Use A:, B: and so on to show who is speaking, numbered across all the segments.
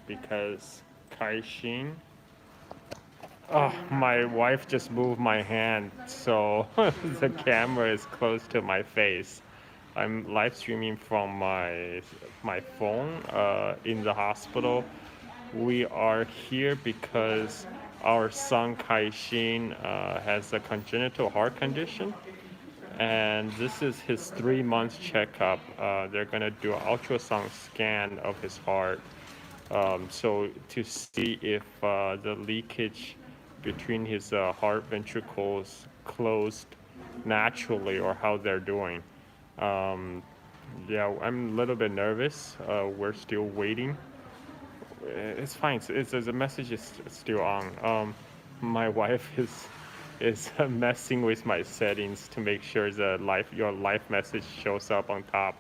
A: because Kaishin. Oh, my wife just moved my hand, so the camera is close to my face. I'm live streaming from my phone in the hospital. We are here because our son Kaishin has a congenital heart condition, and this is his 3 month checkup. They're gonna do an ultrasound scan of his heart, so to see if the leakage between his heart ventricles closed naturally or how they're doing. Um, yeah, I'm a little bit nervous. We're still waiting. It's fine. The message is still on. My wife is messing with my settings to make sure your live message shows up on top.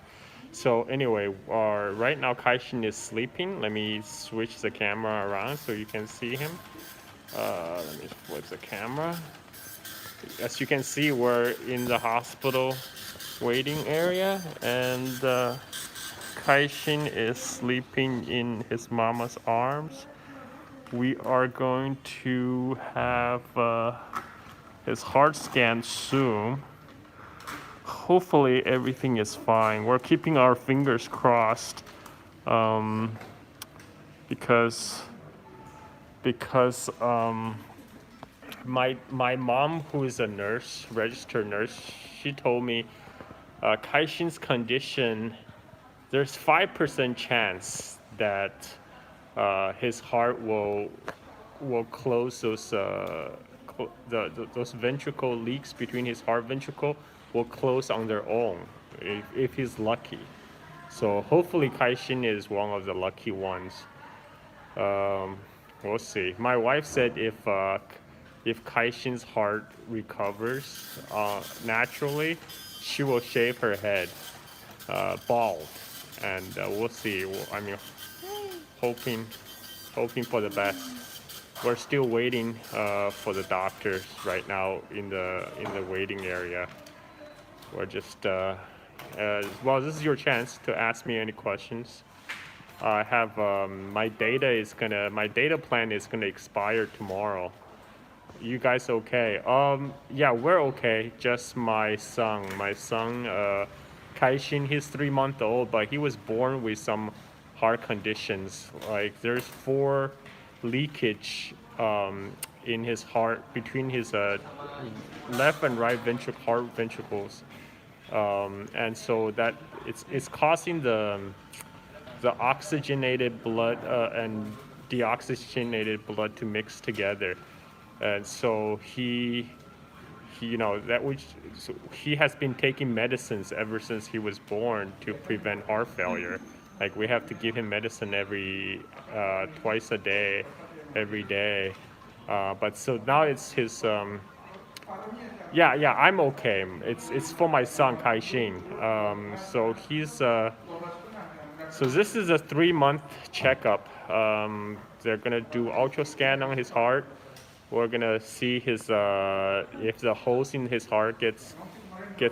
A: So anyway, right now Kaishin is sleeping. Let me switch the camera around so you can see him. Let me flip the camera. As you can see, we're in the hospital waiting area, and Kaishin is sleeping in his mama's arms. We are going to have his heart scan soon. Hopefully everything is fine. We're keeping our fingers crossed because my mom, who is a nurse, registered nurse, she told me Kaishin's condition, there's 5% chance that his heart will close those ventricle leaks between his heart ventricle will close on their own if he's lucky. So hopefully Kaishin is one of the lucky ones. We'll see. My wife said if Kaishin's heart recovers naturally, she will shave her head bald, and we'll see. I mean, hoping for the best. We're still waiting for the doctors right now in the waiting area. We're just well, this is your chance to ask me any questions. I have my data plan is gonna expire tomorrow. You guys okay? Yeah, we're okay. Just my son, Kaishin. He's 3 months old, but he was born with some heart conditions. Like there's 4 leakage in his heart between his left and right heart ventricles, and so that it's causing the oxygenated blood and deoxygenated blood to mix together, and so he so he has been taking medicines ever since he was born to prevent heart failure. Like we have to give him medicine every twice a day, every day. But so now it's his. Yeah, I'm okay. It's for my son Kaishin. So he's. So this is a 3 month checkup. They're gonna do ultra scan on his heart. We're gonna see his if the holes in his heart gets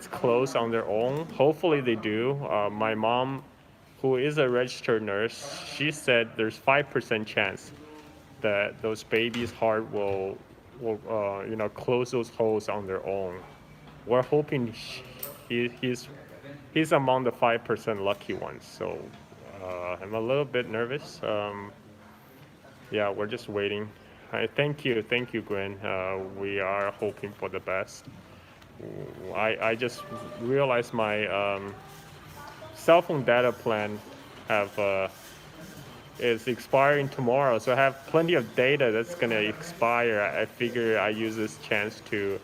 A: closed on their own. Hopefully they do. My mom, who is a registered nurse, she said there's 5% chance that those babies' heart will close those holes on their own. We're hoping he's among the 5% lucky ones. So I'm a little bit nervous. Yeah, we're just waiting. Thank you, Gwen. We are hoping for the best. I just realized my cell phone data plan is expiring tomorrow, so I have plenty of data that's gonna expire. I figure I use this chance to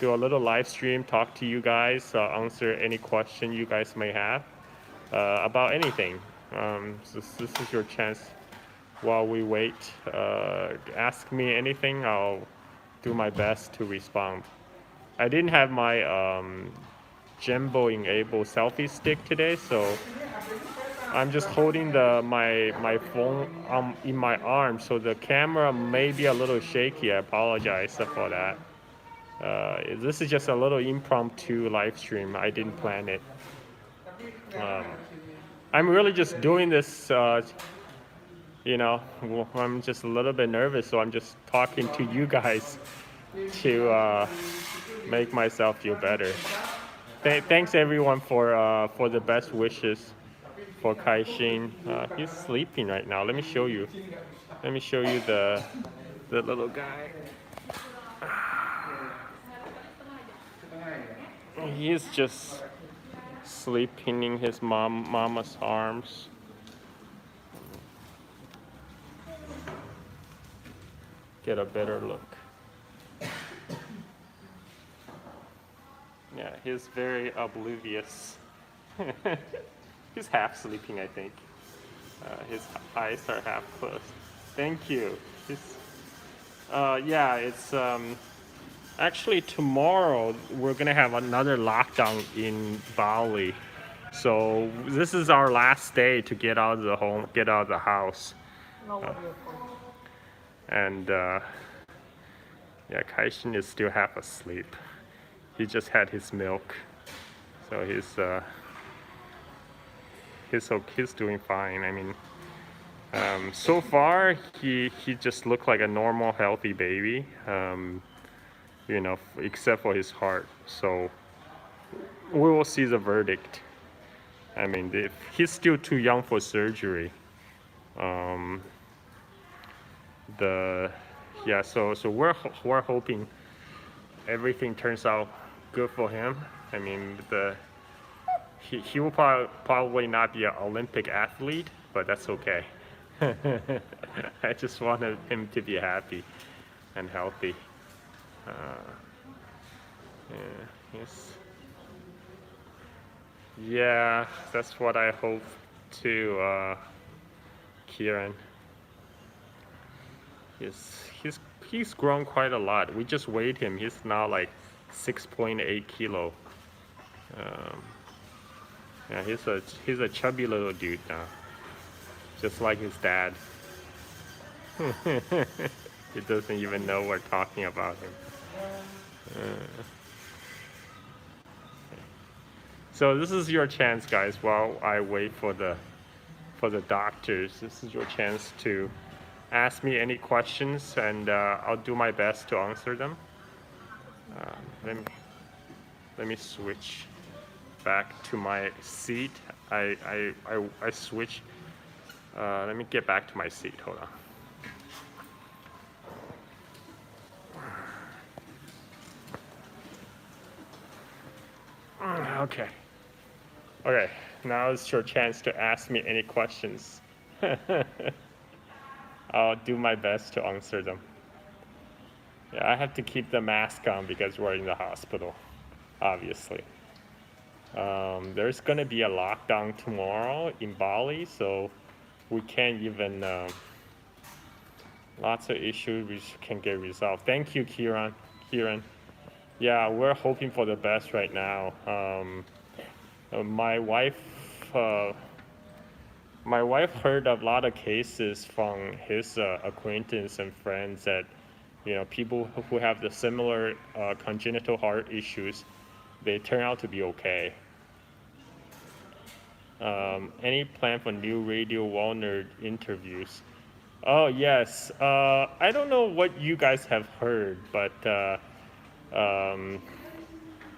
A: do a little live stream, talk to you guys, answer any question you guys may have about anything. So this is your chance. While we wait, ask me anything. I'll do my best to respond. I didn't have my Jumbo Enable selfie stick today, so I'm just holding my phone in my arm, so the camera may be a little shaky. I apologize for that. This is just a little impromptu live stream. I didn't plan it. I'm really just doing this you know, I'm just a little bit nervous, so I'm just talking to you guys to make myself feel better. Thanks everyone for the best wishes for Kaishin. He's sleeping right now. Let me show you. Let me show you the little guy. He's just sleeping in his mama's arms. Get a better look. Yeah, he's very oblivious. He's half sleeping, I think. His eyes are half closed. Thank you. Yeah, it's actually tomorrow we're gonna have another lockdown in Bali. So this is our last day to get out of the home, get out of the house. And yeah, Kaishin is still half asleep. He just had his milk, so he's doing fine. I mean, so far he just looked like a normal, healthy baby. You know, except for his heart. So we will see the verdict. I mean, he's still too young for surgery. Yeah, so we're hoping everything turns out good for him. I mean, he will probably not be an Olympic athlete, but that's okay. I just wanted him to be happy and healthy. Yeah, yes. Yeah, that's what I hope too, Kieran. He's grown quite a lot. We just weighed him. He's now like 6.8 kilo. Yeah, he's a chubby little dude now, just like his dad. He doesn't even know we're talking about him. So this is your chance, guys. While I wait for the doctors, this is your chance to ask me any questions, and I'll do my best to answer them. Let me switch back to my seat. I switch. Let me get back to my seat. Hold on. Okay. Okay. Now it's your chance to ask me any questions. I'll do my best to answer them. Yeah, I have to keep the mask on because we're in the hospital, obviously. There's gonna be a lockdown tomorrow in Bali, so we can't even, lots of issues which can get resolved. Thank you, Kieran. Yeah, we're hoping for the best right now. My wife heard a lot of cases from his acquaintance and friends that, you know, people who have the similar congenital heart issues, they turn out to be okay. Any plan for new Radio Walnut interviews? Oh yes. I don't know what you guys have heard, but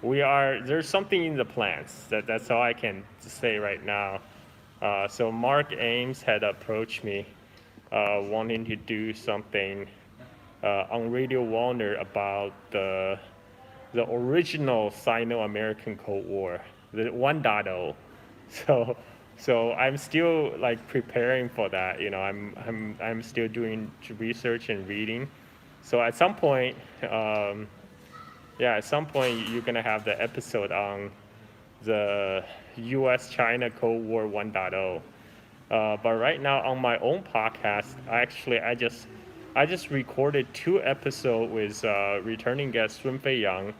A: there's something in the plans. That's all I can say right now. So Mark Ames had approached me, wanting to do something on Radio Walnut about the original Sino-American Cold War, the 1.0. So I'm still like preparing for that. You know, I'm still doing research and reading. So at some point, at some point you're gonna have the episode on the U.S.-China Cold War 1.0. But right now on my own podcast, I just recorded 2 episodes with returning guest Sun Fei Yang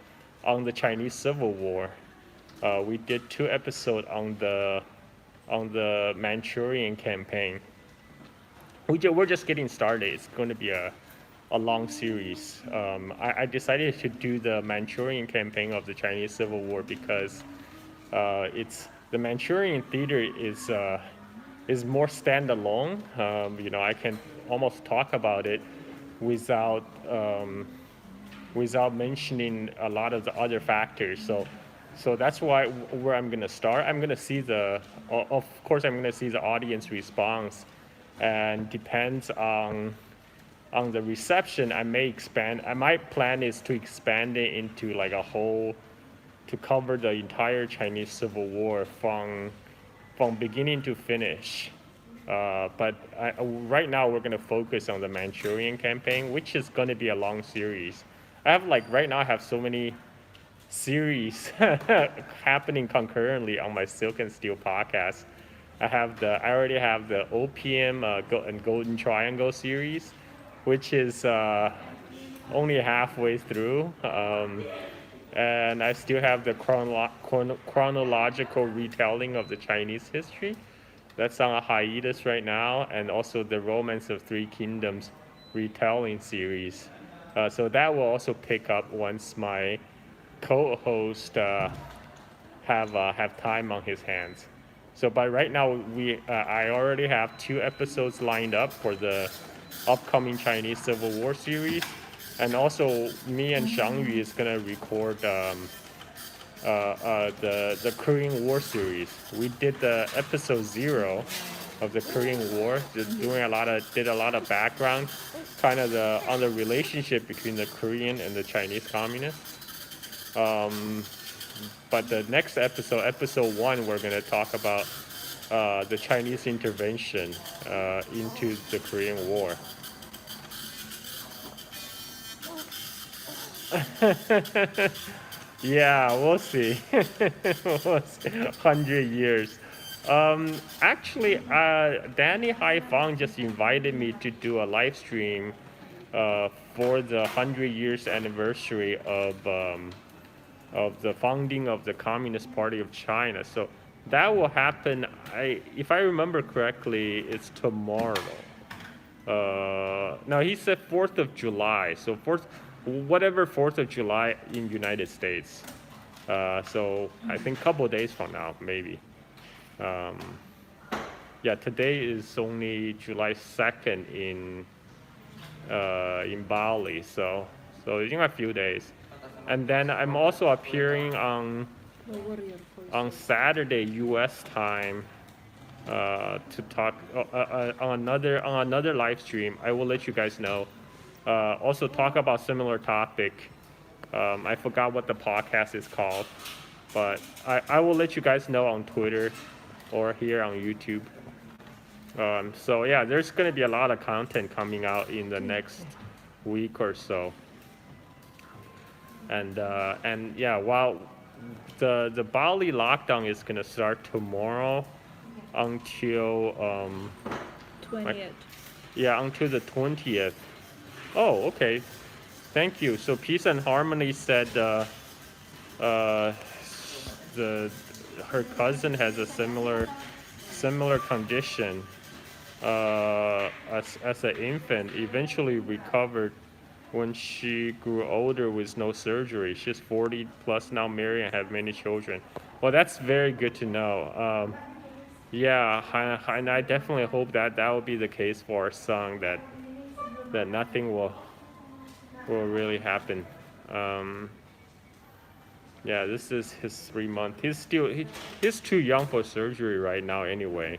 A: on the Chinese Civil War. We did 2 episodes on the Manchurian campaign. We're just getting started. It's going to be a long series. I decided to do the Manchurian campaign of the Chinese Civil War because the Manchurian theater is is more standalone. I can almost talk about it without without mentioning a lot of the other factors. So that's why where I'm gonna start. I'm gonna see of course, I'm gonna see the audience response, and depends on the reception. I may expand. My plan is to expand it into like a whole, to cover the entire Chinese Civil War from beginning to finish. But right now we're going to focus on the Manchurian campaign, which is going to be a long series. I have right now I have so many series happening concurrently on my Silk and Steel podcast. I already have the Opium and Golden Triangle series, which is only halfway through. And I still have the chronological retelling of the Chinese history. That's on a hiatus right now, and also the Romance of Three Kingdoms retelling series. So that will also pick up once my co-host have time on his hands. So, but right now I already have 2 episodes lined up for the upcoming Chinese Civil War series, and also me and Shang Yu is gonna record the Korean War series. We did the episode 0 of the Korean War, did a lot of background, kind of on the relationship between the Korean and the Chinese communists. But the next episode 1, we're gonna talk about the Chinese intervention into the Korean War. Yeah, we'll see. 100 years. Actually, Danny Haifang just invited me to do a live stream for the 100 years anniversary of the founding of the Communist Party of China. So that will happen. If I remember correctly, it's tomorrow. No, he said 4th of July. So 4th of July in United States. So I think a couple days from now, maybe. Yeah, today is only July 2nd in Bali. So in a few days. And then I'm also appearing on Saturday U.S. time to talk on another live stream. I will let you guys know. Also talk about similar topic. I forgot what the podcast is called, but I will let you guys know on Twitter or here on YouTube. So yeah, there's going to be a lot of content coming out in the next week or so. And yeah, while the Bali lockdown is going to start tomorrow until
B: 20th.
A: Until the 20th. Oh, okay. Thank you. So Peace and Harmony said her cousin has a similar condition as an infant. Eventually recovered when she grew older with no surgery. She's 40 plus now, married and have many children. Well, that's very good to know. Yeah, and I definitely hope that will be the case for our son, that nothing will really happen. Yeah, this is his 3 month. He's too young for surgery right now anyway.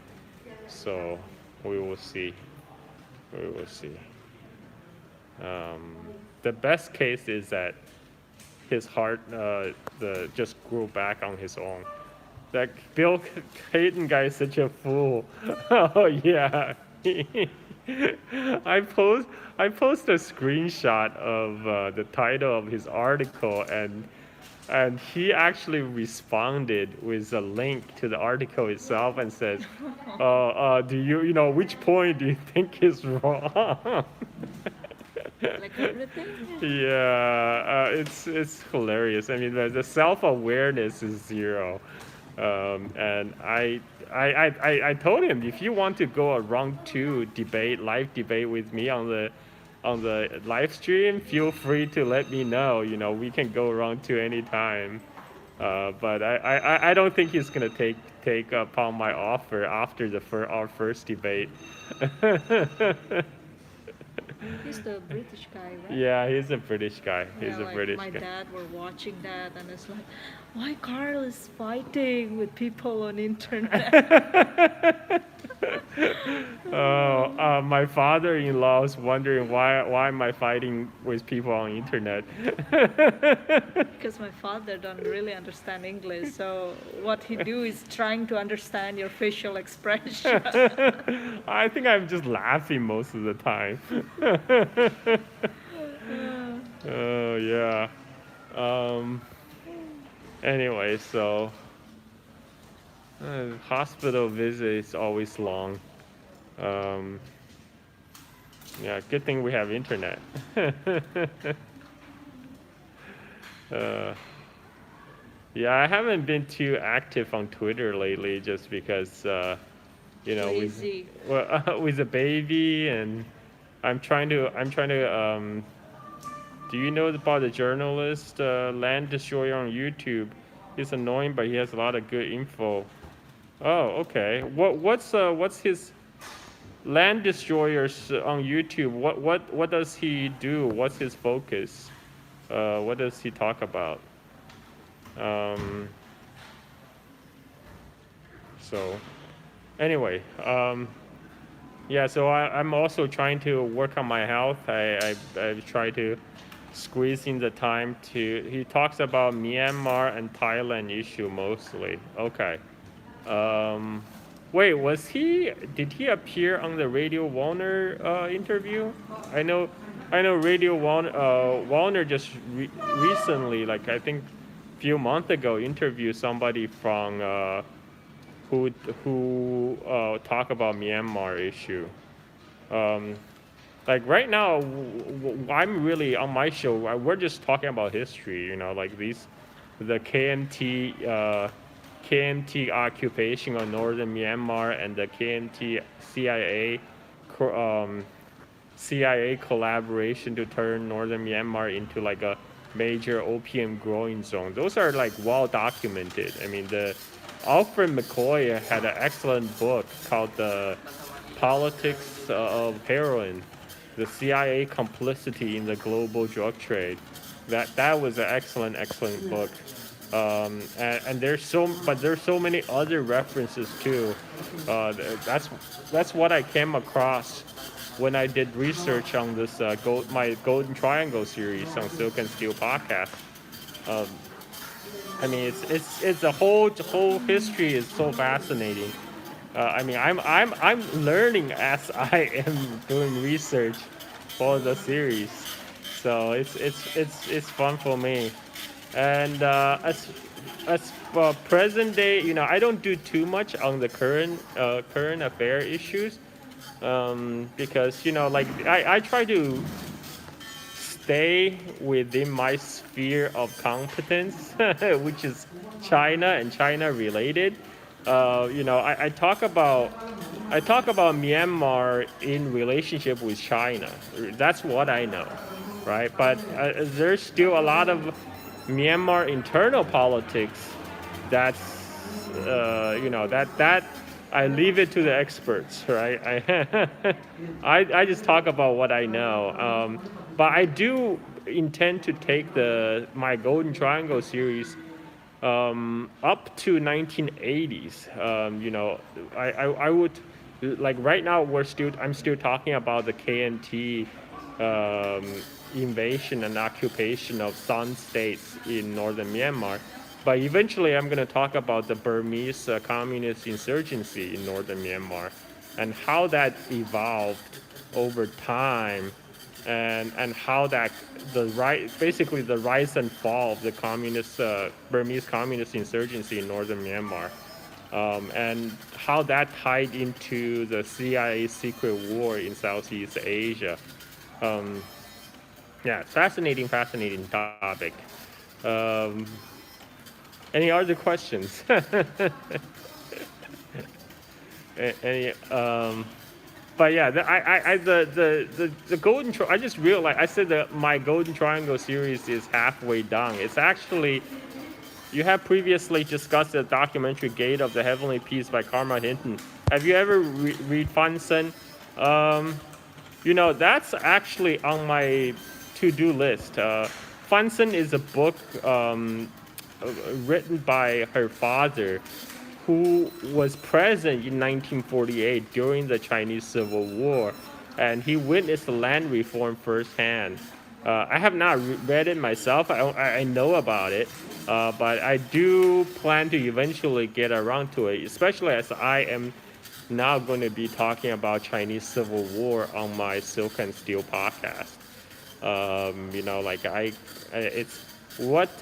A: So we will see. We will see. The best case is that his heart just grew back on his own. That Bill Clayton guy is such a fool. Oh yeah. I post a screenshot of the title of his article, and he actually responded with a link to the article itself and says, do you know which point do you think is wrong?
B: Like everything?
A: Yeah, it's hilarious. I mean, the self-awareness is zero. And I told him, if you want to go a round 2 live debate with me on the live stream, feel free to let me know. You know, we can go round 2 anytime. But I don't think he's gonna take upon my offer after our first debate.
B: He's the British guy, right?
A: Yeah, he's a British guy. He's
B: Yeah,
A: a
B: like
A: British
B: my
A: guy.
B: dad were watching that, and it's like, why Carl is fighting with people on internet?
A: Oh, my father-in-law is wondering why am I fighting with people on internet?
B: Because my father don't really understand English, so what he do is trying to understand your facial expression.
A: I think I'm just laughing most of the time. Oh yeah. Um, anyway, so hospital visit is always long. Um, yeah, good thing we have internet. uh, yeah, I haven't been too active on Twitter lately, just because
B: Lazy.
A: with a baby, and I'm trying to do you know about the journalist Land Destroyer on YouTube? He's annoying, but he has a lot of good info. Oh, okay. What's his Land Destroyers on YouTube? What does he do? What's his focus? What does he talk about? Um, so anyway, yeah. So I'm also trying to work on my health. I try to squeeze in the time to. He talks about Myanmar and Thailand issue mostly. Okay. Um, wait, did he appear on the Radio Warner interview? I know, I know Radio Warner just recently, like I think a few months ago, interviewed somebody from who talk about Myanmar issue. Um, like right now, I'm really on my show. We're just talking about history, like the KMT occupation of northern Myanmar and the KMT CIA CIA collaboration to turn northern Myanmar into like a major opium growing zone. Those are like well documented. I mean, the Alfred McCoy had an excellent book called "The Politics of Heroin: The CIA Complicity in the Global Drug Trade." That was an excellent book. And there's so many other references too. That's what I came across when I did research on this my Golden Triangle series on Silk and Steel podcast. Um, I mean, it's a whole history is so fascinating. I mean, I'm learning as I am doing research for the series, so it's fun for me. And as for present day, I don't do too much on the current affair issues, because like I try to stay within my sphere of competence, which is China and China related. I talk about Myanmar in relationship with China. That's what I know, right? But there's still a lot of Myanmar internal politics. That's that I leave it to the experts, right? I just talk about what I know. But I do intend to take my Golden Triangle series up to 1980s. I would like right now I'm still talking about the KMT invasion and occupation of San states in northern Myanmar. But eventually, I'm going to talk about the Burmese communist insurgency in northern Myanmar and how that evolved over time, and how basically the rise and fall of the Burmese communist insurgency in northern Myanmar, and how that tied into the CIA secret war in Southeast Asia. Um, yeah, fascinating topic. Um, any other questions? Any, but yeah, the golden I just realized I said that my Golden Triangle series is halfway done. It's actually You have previously discussed the documentary Gate of the Heavenly Peace by Karma Hinton. Have you ever read Funsin? That's actually on my to-do list. Funsin is a book written by her father, who was present in 1948 during the Chinese Civil War, and he witnessed the land reform firsthand. I have not read it myself. I know about it, but I do plan to eventually get around to it, especially as I am now going to be talking about Chinese Civil War on my Silk and Steel podcast. It's what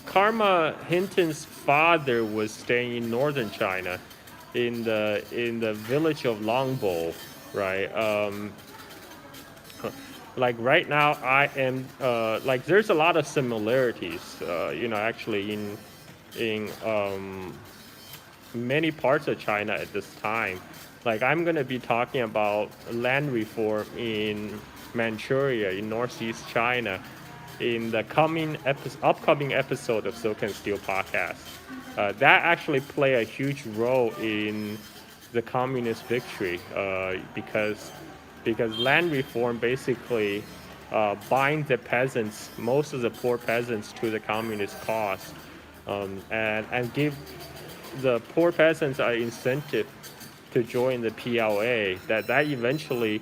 A: Karma Hinton's father was staying in northern China, in the village of Longbo, right? Like right now, I am like there's a lot of similarities, actually in many parts of China at this time. Like I'm gonna be talking about land reform in Manchuria, in northeast China, in the upcoming episode of Silk and Steel podcast. That actually play a huge role in the communist victory, because land reform basically binds the peasants, most of the poor peasants, to the communist cause, and give the poor peasants an incentive to join the PLA. That eventually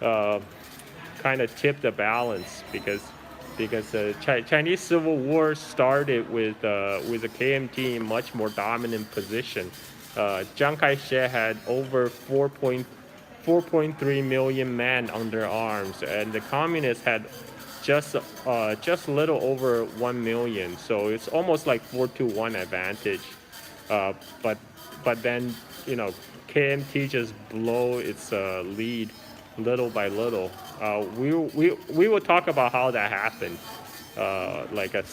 A: kind of tipped the balance, because the Chinese Civil War started with the KMT in much more dominant position. Chiang Kai-shek had over 4.3 million men under arms, and the communists had just a little over 1 million. So it's almost like 4-1 advantage. But then KMT just blow its lead little by little. We will talk about how that happened, like a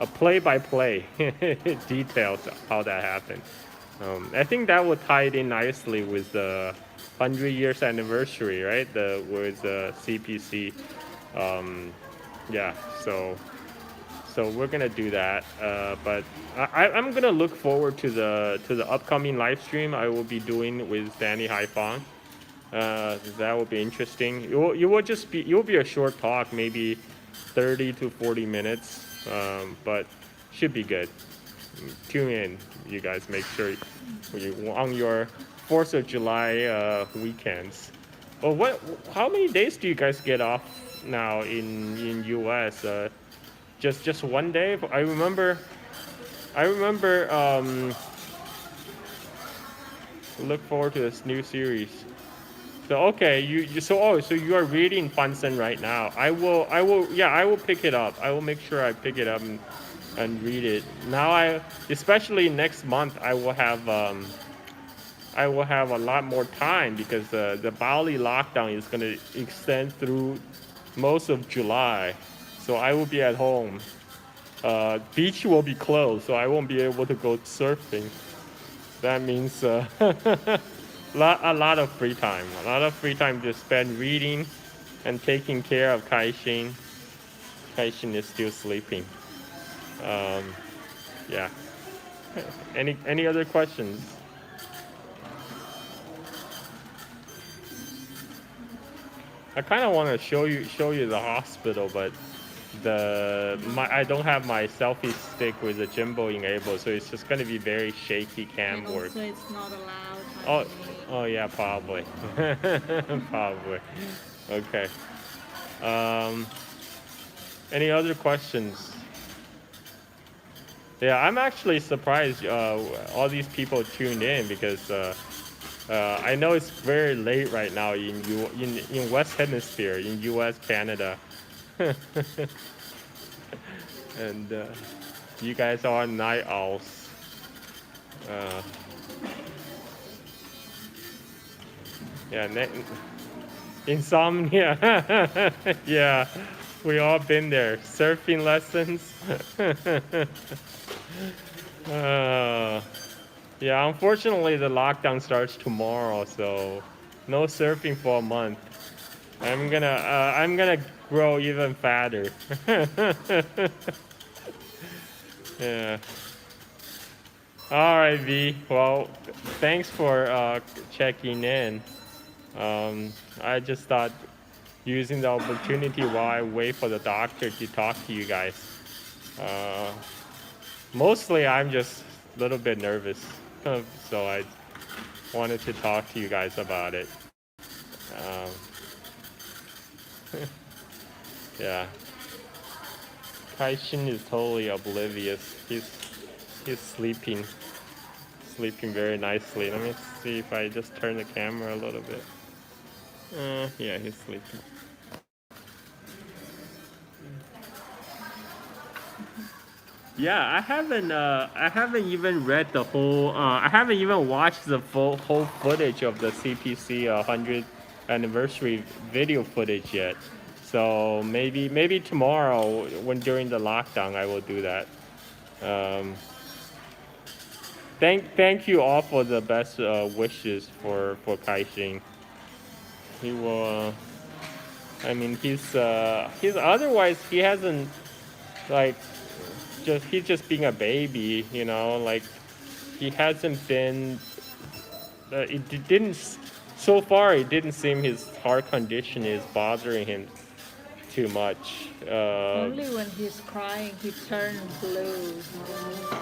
A: play-by-play details of how that happened. I think that would tie it in nicely with the 100 years anniversary, right? With the CPC. Yeah, so we're gonna do that. But I'm gonna look forward to the upcoming live stream I will be doing with Danny Haifong. That will be interesting. You'll be a short talk, maybe 30 to 40 minutes, but should be good. Tune in, you guys. Make sure on your 4th of July weekends. Well, how many days do you guys get off now in US? Just one day? I remember. Look forward to this new series. So okay, so you are reading Funsin right now. I will pick it up. I will make sure I pick it up and read it. Now especially next month, I will have a lot more time, because the Bali lockdown is going to extend through most of July. So I will be at home. Beach will be closed, so I won't be able to go surfing. That means a lot of free time. A lot of free time to spend reading and taking care of Kaishin. Kaishin is still sleeping. Yeah. Any other questions? I kind of want to show you the hospital, but I don't have my selfie stick with the gimbal enabled, so it's just going to be very shaky cam work.
B: So it's not allowed.
A: Oh yeah, probably. Probably. Okay. Any other questions? Yeah, I'm actually surprised all these people tuned in, because I know it's very late right now in West Hemisphere, in US, Canada. And you guys are night owls. Yeah, insomnia. Yeah, we all been there. Surfing lessons. Yeah, unfortunately the lockdown starts tomorrow, so no surfing for a month. I'm gonna grow even fatter. Yeah. All right, V. Well, thanks for checking in. I just thought using the opportunity while I wait for the doctor to talk to you guys. Uh, Mostly, I'm just a little bit nervous, so I wanted to talk to you guys about it. Um, yeah, Kaishin is totally oblivious. He's sleeping very nicely. Let me see if I just turn the camera a little bit. Yeah, he's sleeping. Yeah, I haven't even read the whole. I haven't even watched the whole footage of the CPC 100th anniversary video footage yet. So maybe tomorrow, when during the lockdown, I will do that. Um, thank you all for the best wishes for Kaishin. He will. I mean, he's otherwise he hasn't like he's just being a baby, you know, like he hasn't been didn't so far it didn't seem his heart condition is bothering him too much.
B: Only when he's crying, he turns blue.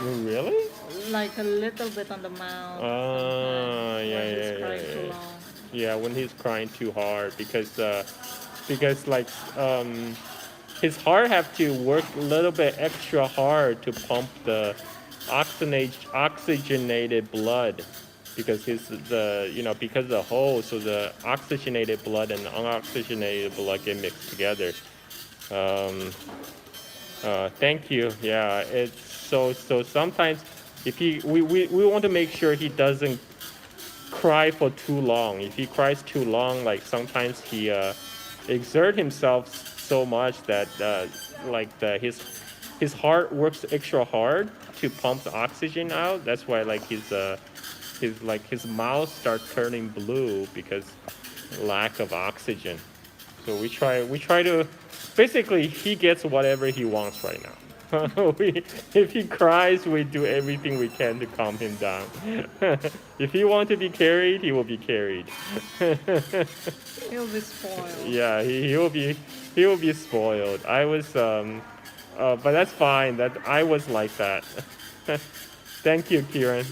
A: Really?
B: Like a little bit on the mouth.
A: Yeah,
B: When he's
A: yeah,
B: crying
A: yeah,
B: too
A: yeah.
B: long.
A: Yeah, when he's crying too hard because like his heart have to work a little bit extra hard to pump the oxygenated blood because because of the hole, so the oxygenated blood and unoxygenated blood get mixed together. Um, Thank you. Yeah, it's so sometimes if we want to make sure he doesn't cry for too long. If he cries too long, like sometimes he exert himself so much that his heart works extra hard to pump the oxygen out. That's why like his mouth starts turning blue because lack of oxygen. So we try to basically he gets whatever he wants right now. If he cries, we do everything we can to calm him down. If he wants to be carried, he will be carried.
B: He'll be spoiled.
A: Yeah, he will be spoiled. I was but that's fine. That I was like that. Thank you, Kieran.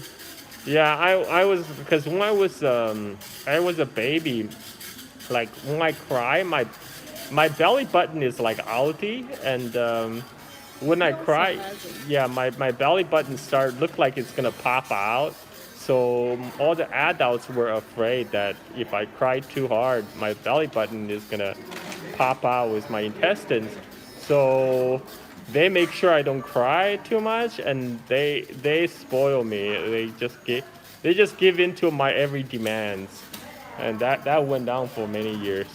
A: Yeah, I was because when I was a baby, like when I cry, my belly button is like outy, and when I
B: He also
A: cry,
B: has it.
A: yeah, my belly button look like it's gonna pop out. So all the adults were afraid that if I cry too hard, my belly button is gonna pop out with my intestines. So they make sure I don't cry too much, and they spoil me. They just give in to my every demands, and that went on for many years.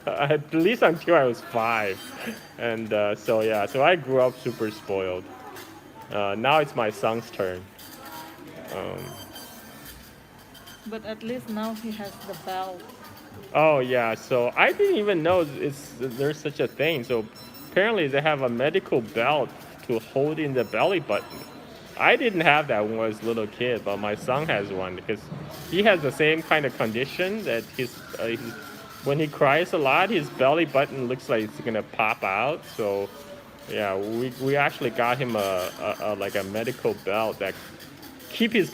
A: At least until I was 5, and so yeah, so I grew up super spoiled. Now it's my son's turn.
B: But at least now he has the belt.
A: Oh yeah, so I didn't even know there's such a thing. So apparently they have a medical belt to hold in the belly button. I didn't have that when I was a little kid, but my son has one because he has the same kind of condition that when he cries a lot, his belly button looks like it's gonna pop out. So yeah, we actually got him a like a medical belt that keep his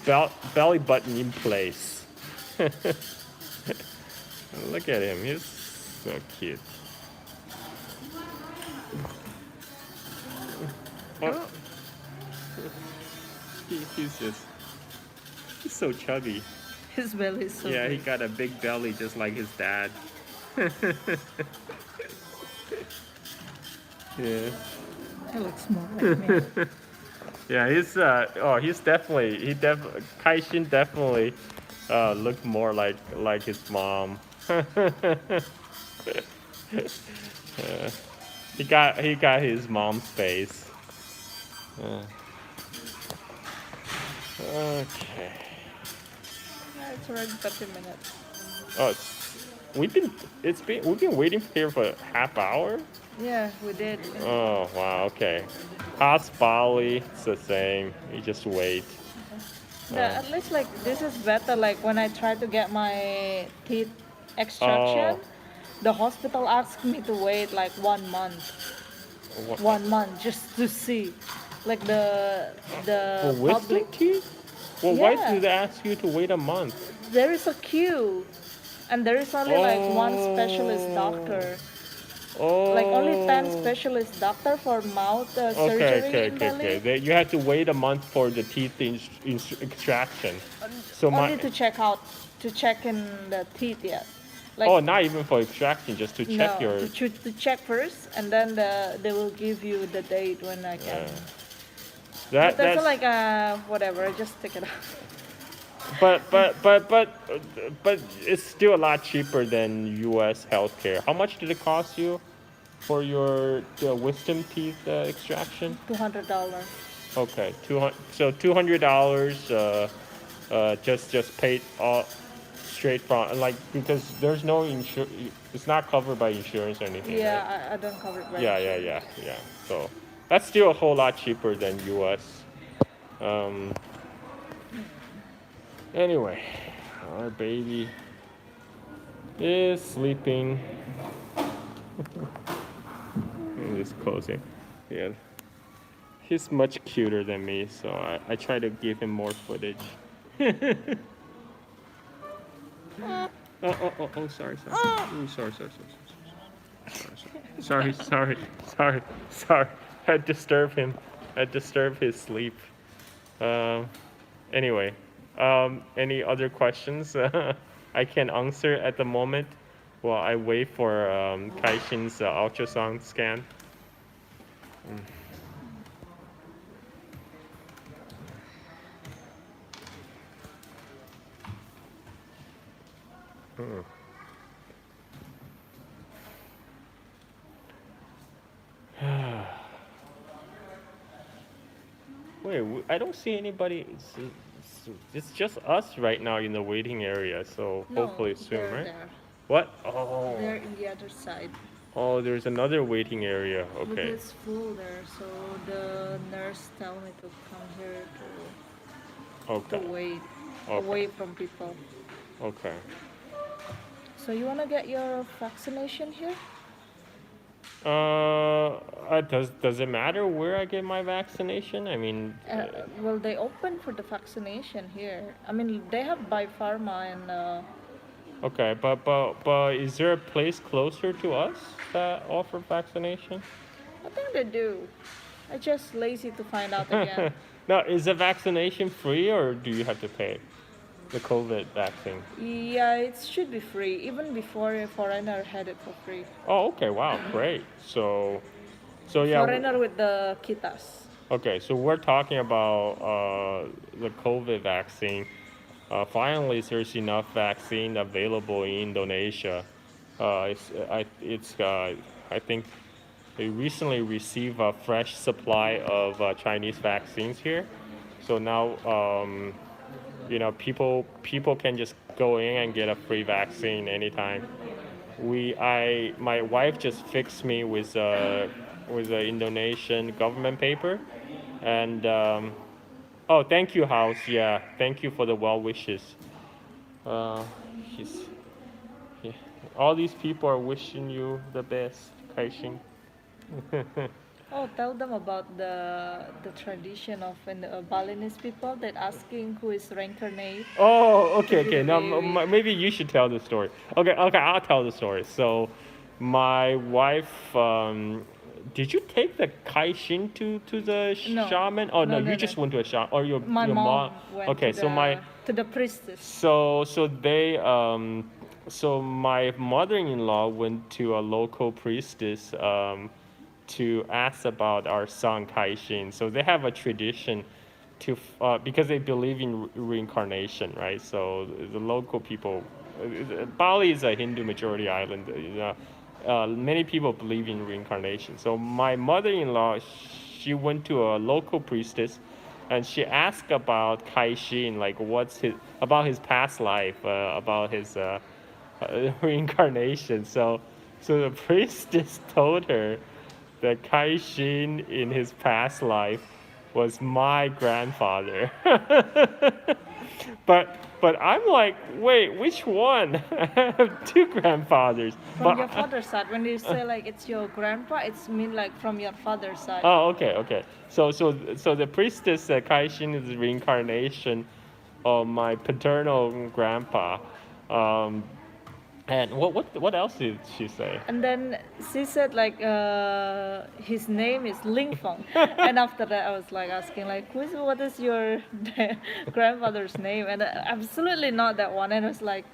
A: belly button in place. Look at him, he's so cute. Oh, he's so chubby.
B: His belly is so
A: Yeah, he
B: big.
A: got a big belly just like his dad. Yeah.
B: He looks more like me.
A: Yeah, he's definitely Kaishin definitely looked more like his mom. He got his mom's face. Okay.
B: Yeah, it's already 30 minutes.
A: Oh, we've been waiting here for a half hour.
B: Yeah, we did.
A: Oh wow, okay. How's Bali? It's the same. You just wait.
B: At least like this is better. Like when I try to get my teeth extraction,
A: Oh,
B: the hospital asked me to wait like 1 month.
A: what,
B: 1 month just to see, like
A: for
B: the
A: wisdom
B: public.
A: teeth? Well, why do
B: Yeah,
A: they ask you to wait a month?
B: there is a queue, and there is only like one specialist
A: Oh,
B: doctor. Like only 10
A: oh.
B: specialist doctor for mouth
A: Okay,
B: surgery
A: okay,
B: in
A: okay, okay.
B: Bali.
A: You have to wait a month for the teeth extraction. So
B: Only
A: my,
B: to check out, to check in the teeth yet. Like
A: oh, not even for extraction, just to check
B: no,
A: your.
B: to check first, and then they will give you the date when I can. But
A: That
B: there's
A: that's.
B: like whatever. I just take it out.
A: But it's still a lot cheaper than U.S. healthcare. How much did it cost you for your wisdom teeth extraction?
B: $200.
A: Okay, 200. So $200. Just paid all straight from like because there's no insur. It's not covered by insurance or anything, right?
B: Yeah, I don't cover it by
A: Yeah, yeah,
B: insurance.
A: yeah, yeah. So that's still a whole lot cheaper than U.S. Um. Anyway, our baby is sleeping. It's closing. Yeah. He's much cuter than me, so I try to give him more footage. Oh, sorry, sorry. Ooh, sorry. I disturbed him. I disturbed his sleep. Um, anyway, any other questions I can answer at the moment while I wait for Kaishin's ultrasound scan? Wait, I don't see anybody. It's just us right now in the waiting area, so
B: No,
A: hopefully soon,
B: they're
A: right?
B: there.
A: What? Oh,
B: They're in the other side.
A: oh, there's another waiting area.
B: But
A: Okay,
B: it's full there, so the nurse tell me to come here to
A: okay,
B: wait
A: okay,
B: away from people.
A: okay.
B: So you wanna get your vaccination here?
A: Does it matter where I get my vaccination? I mean,
B: Well, they open for the vaccination here. I mean, they have by pharma and
A: okay, but is there a place closer to us that offer vaccination?
B: I think they do. I just lazy to find out again.
A: Now, is the vaccination free or do you have to pay the COVID vaccine?
B: Yeah, it should be free. Even before a foreigner had it for free.
A: Oh, okay, wow, great. So yeah,
B: Foreigner with the kitas.
A: okay, so we're talking about the COVID vaccine. Finally, there's enough vaccine available in Indonesia. I think they recently received a fresh supply of Chinese vaccines here. So now, people can just go in and get a free vaccine anytime. My wife just fixed me with a Indonesian government paper, and oh, thank you, House. Yeah, thank you for the well wishes. Uh, he's, yeah. All these people are wishing you the best, Kaishin.
B: Oh, tell them about the tradition of when the Balinese people that asking who is reincarnate
A: Oh,
B: to
A: okay,
B: be the
A: okay. Now
B: baby.
A: maybe you should tell the story. Okay, okay. I'll tell the story. So, my wife. Did you take the Kaishin to the
B: No,
A: shaman? Oh no,
B: no, no,
A: you
B: no.
A: just went to a shaman. Or
B: My
A: your
B: mom
A: mom.
B: went
A: Okay, so my
B: to the priestess.
A: so my mother-in-law went to a local priestess to ask about our son Kaishin. So they have a tradition because they believe in reincarnation, right? So the local people, Bali is a Hindu majority island. Many people believe in reincarnation. So my mother-in-law, she went to a local priestess, and she asked about Kaishin, like about his past life, about his reincarnation. So the priestess told her that Kaishin in his past life was my grandfather. but I'm like, wait, which one? I have two grandfathers.
B: From your father's side, when you say like it's your grandpa, it's mean like from your father's side.
A: Oh, okay. So the priestess said Kaishin is the reincarnation of my paternal grandpa. Um, and what else did she say?
B: And then she said like his name is Ling Feng. And after that I was like asking like what is your grandfather's name? And absolutely not that one. And I was like,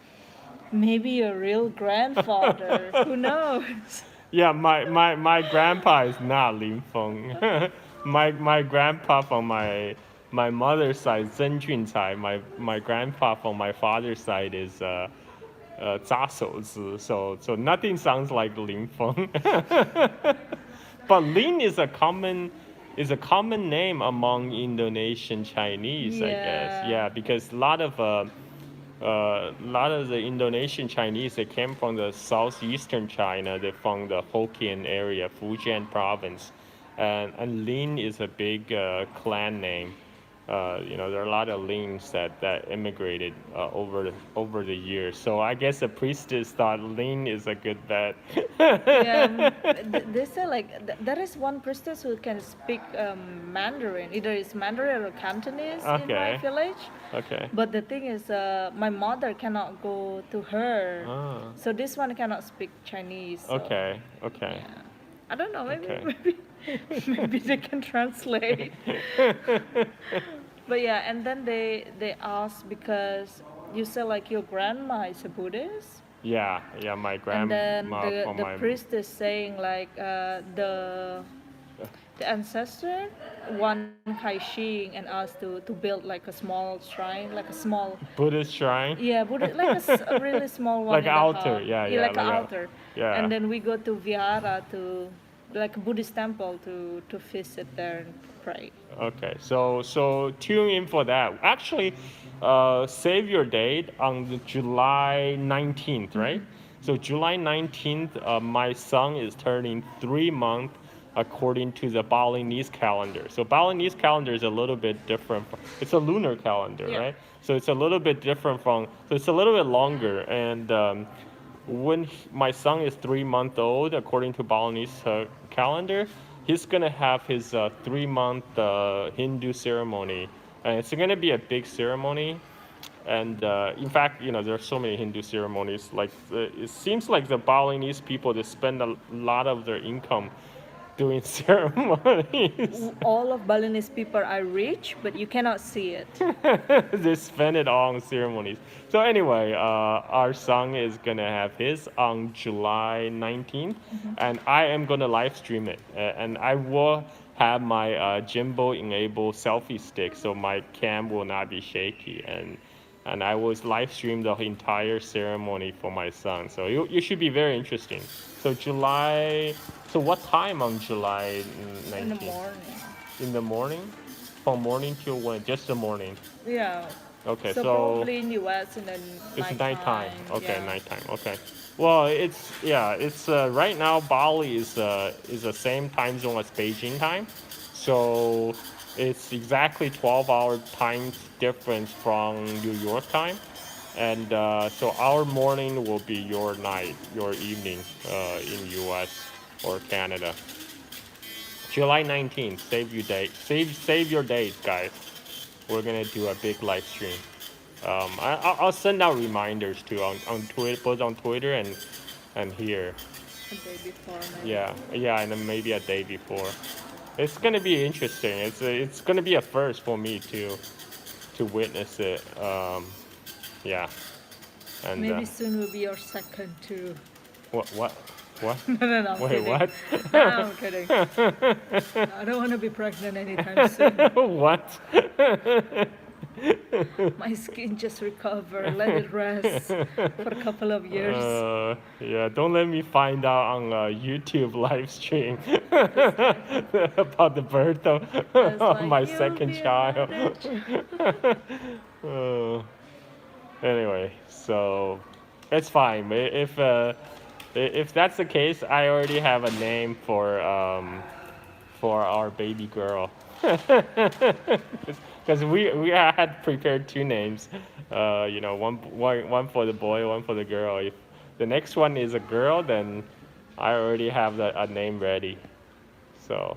B: maybe your real grandfather. Who knows?
A: Yeah, my grandpa is not Lin Feng. My grandpa from my mother's side, Zhen Juncai. My grandpa from my father's side is 扎手指. So nothing sounds like Lin Feng. But Lin is a common name among Indonesian Chinese, I guess. Yeah, because a lot of the Indonesian Chinese, they came from the southeastern China. They're from the Hokkien area, Fujian province, and Lin is a big clan name. There are a lot of Lins that immigrated over the years. So I guess the priestess thought Lin is a good bet.
B: Yeah, they say like there is one priestess who can speak Mandarin. Either it's Mandarin or Cantonese in my village.
A: Okay.
B: But the thing is, my mother cannot go to her, so this one cannot speak Chinese. So,
A: Okay.
B: yeah. I don't know. Maybe
A: Okay.
B: maybe they can translate. But yeah, and then they asked because you said like your grandma is a Buddhist.
A: Yeah, my
B: And then
A: grandma from
B: the
A: my
B: priest is saying like the ancestor want Kaishin and us to build like a small shrine, like a small
A: Buddhist shrine.
B: yeah, Buddha, like a really small one.
A: Like
B: in
A: an
B: the
A: altar,
B: house.
A: yeah,
B: like an
A: like a-
B: altar.
A: yeah.
B: And then we go to Vihara to like a Buddhist temple to visit there and pray.
A: Okay, so tune in for that. Actually, save your date on the July 19th, right? So July 19th, my son is turning 3 months according to the Balinese calendar. So Balinese calendar is a little bit different. It's a lunar calendar,
B: Yeah.
A: right? So it's a little bit different so it's a little bit longer. And when my son is 3 months old, according to Balinese calendar, he's gonna have his 3 month Hindu ceremony, and it's gonna be a big ceremony. And in fact, there are so many Hindu ceremonies. Like it seems like the Balinese people, they spend a lot of their income doing ceremonies.
B: All of Balinese people are rich, but you cannot see it.
A: They spend it on ceremonies. So anyway, our son is gonna have his on July 19th, and I am gonna live stream it, and I will have my gimbal enabled selfie stick, so my cam will not be shaky, and I will live stream the entire ceremony for my son. So you should be very interesting. So what time on July 19th?
B: In the morning.
A: In the morning? From morning till when? Just the morning.
B: Yeah.
A: Okay,
B: So probably in US in the
A: it's nighttime. Okay,
B: yeah.
A: nighttime. Okay. Well, it's right now Bali is the same time zone as Beijing time, so it's exactly 12-hour time difference from New York time, and so our morning will be your night, your evening in US or Canada. July 19th. Save your date. Save your dates, guys. We're gonna do a big live stream. I'll send out reminders too on Twitter, both on Twitter and here.
B: A day before. Maybe.
A: Yeah, and then maybe a day before. It's gonna be interesting. It's gonna be a first for me to witness it. Yeah. And
B: Maybe soon will be your second too.
A: what?
B: No, I'm
A: Wait,
B: kidding.
A: what?
B: No, I'm kidding. I don't want to be pregnant anytime soon.
A: What?
B: My skin just recover. Let it rest for a couple of years.
A: Yeah, don't let me find out on YouTube live stream about the birth of
B: like,
A: my
B: "You'll
A: second
B: be
A: child.
B: another
A: Anyway, so It's fine. If that's the case, I already have a name for our baby girl. Because we had prepared two names, one for the boy, one for the girl. If the next one is a girl, then I already have a name ready. So,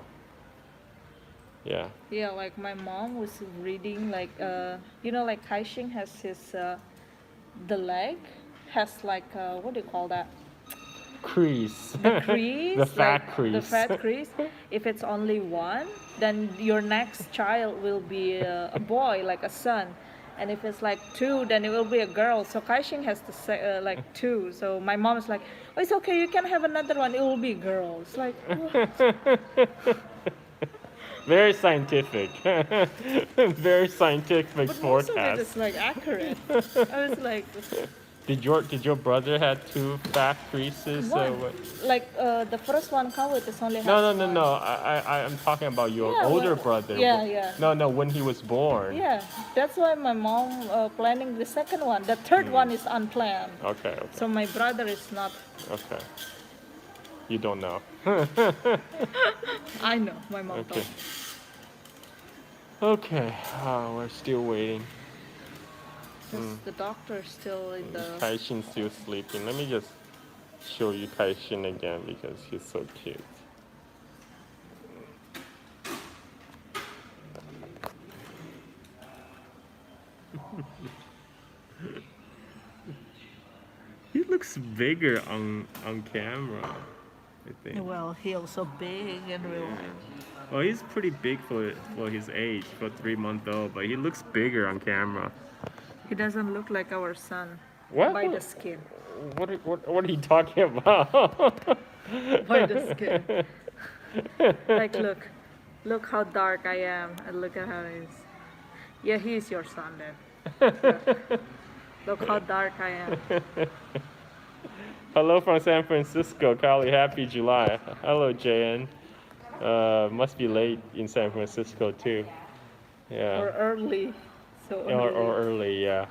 A: yeah.
B: Yeah, like my mom was reading like like Kaishin has his the leg has like what do you call that?
A: Crease.
B: The crease,
A: The fat
B: like
A: crease.
B: the fat crease. If it's only one, then your next child will be a boy, like a son. And if it's like two, then it will be a girl. So Kaishin has like two. So my mom is like, oh, it's okay, you can have another one. It will be girl. It's like, what?
A: Very scientific. Very scientific
B: But most
A: forecast.
B: of it is like accurate. I was like,
A: Did your brother had two fat creases? Or
B: one.
A: what?
B: Like the first one covered is only
A: No,
B: has
A: no, no,
B: one.
A: no. I'm talking about your
B: Yeah,
A: older
B: well,
A: brother.
B: yeah, yeah.
A: No, when he was born.
B: Yeah, that's why my mom planning the second one. The third one is unplanned.
A: Okay.
B: So my brother is not.
A: Okay. You don't know.
B: I know, my mom
A: Okay.
B: told me.
A: Okay. We're still waiting.
B: Because the doctor is still in the.
A: Kaishin's still sleeping. Let me just show you Kaishin again because he's so cute. He looks bigger on camera, I think.
B: Well, he also big in real life.
A: Well, he's pretty big for his age, for 3 month old, but he looks bigger on camera.
B: He doesn't look like our son.
A: What?
B: By the skin.
A: What are you talking about?
B: By the skin. Like, look how dark I am, and look at how he is. Yeah, he is your son then. Look how dark I am.
A: Hello from San Francisco, Kali. Happy July. Hello, JN. Must be late in San Francisco too. Yeah.
B: Or early. So
A: Or early, yeah.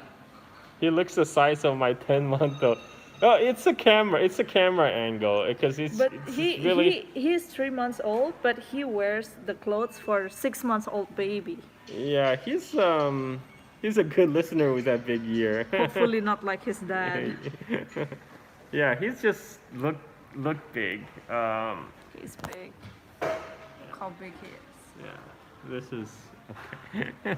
A: He looks the size of my 10-month-old. Oh, it's a camera angle because
B: But
A: it's
B: he
A: really.
B: he's 3 months old, but he wears the clothes for 6 months old baby.
A: Yeah, he's a good listener with that big ear.
B: Hopefully not like his dad.
A: Yeah, he's just look big.
B: He's big. Look how big he is.
A: Yeah, this is okay.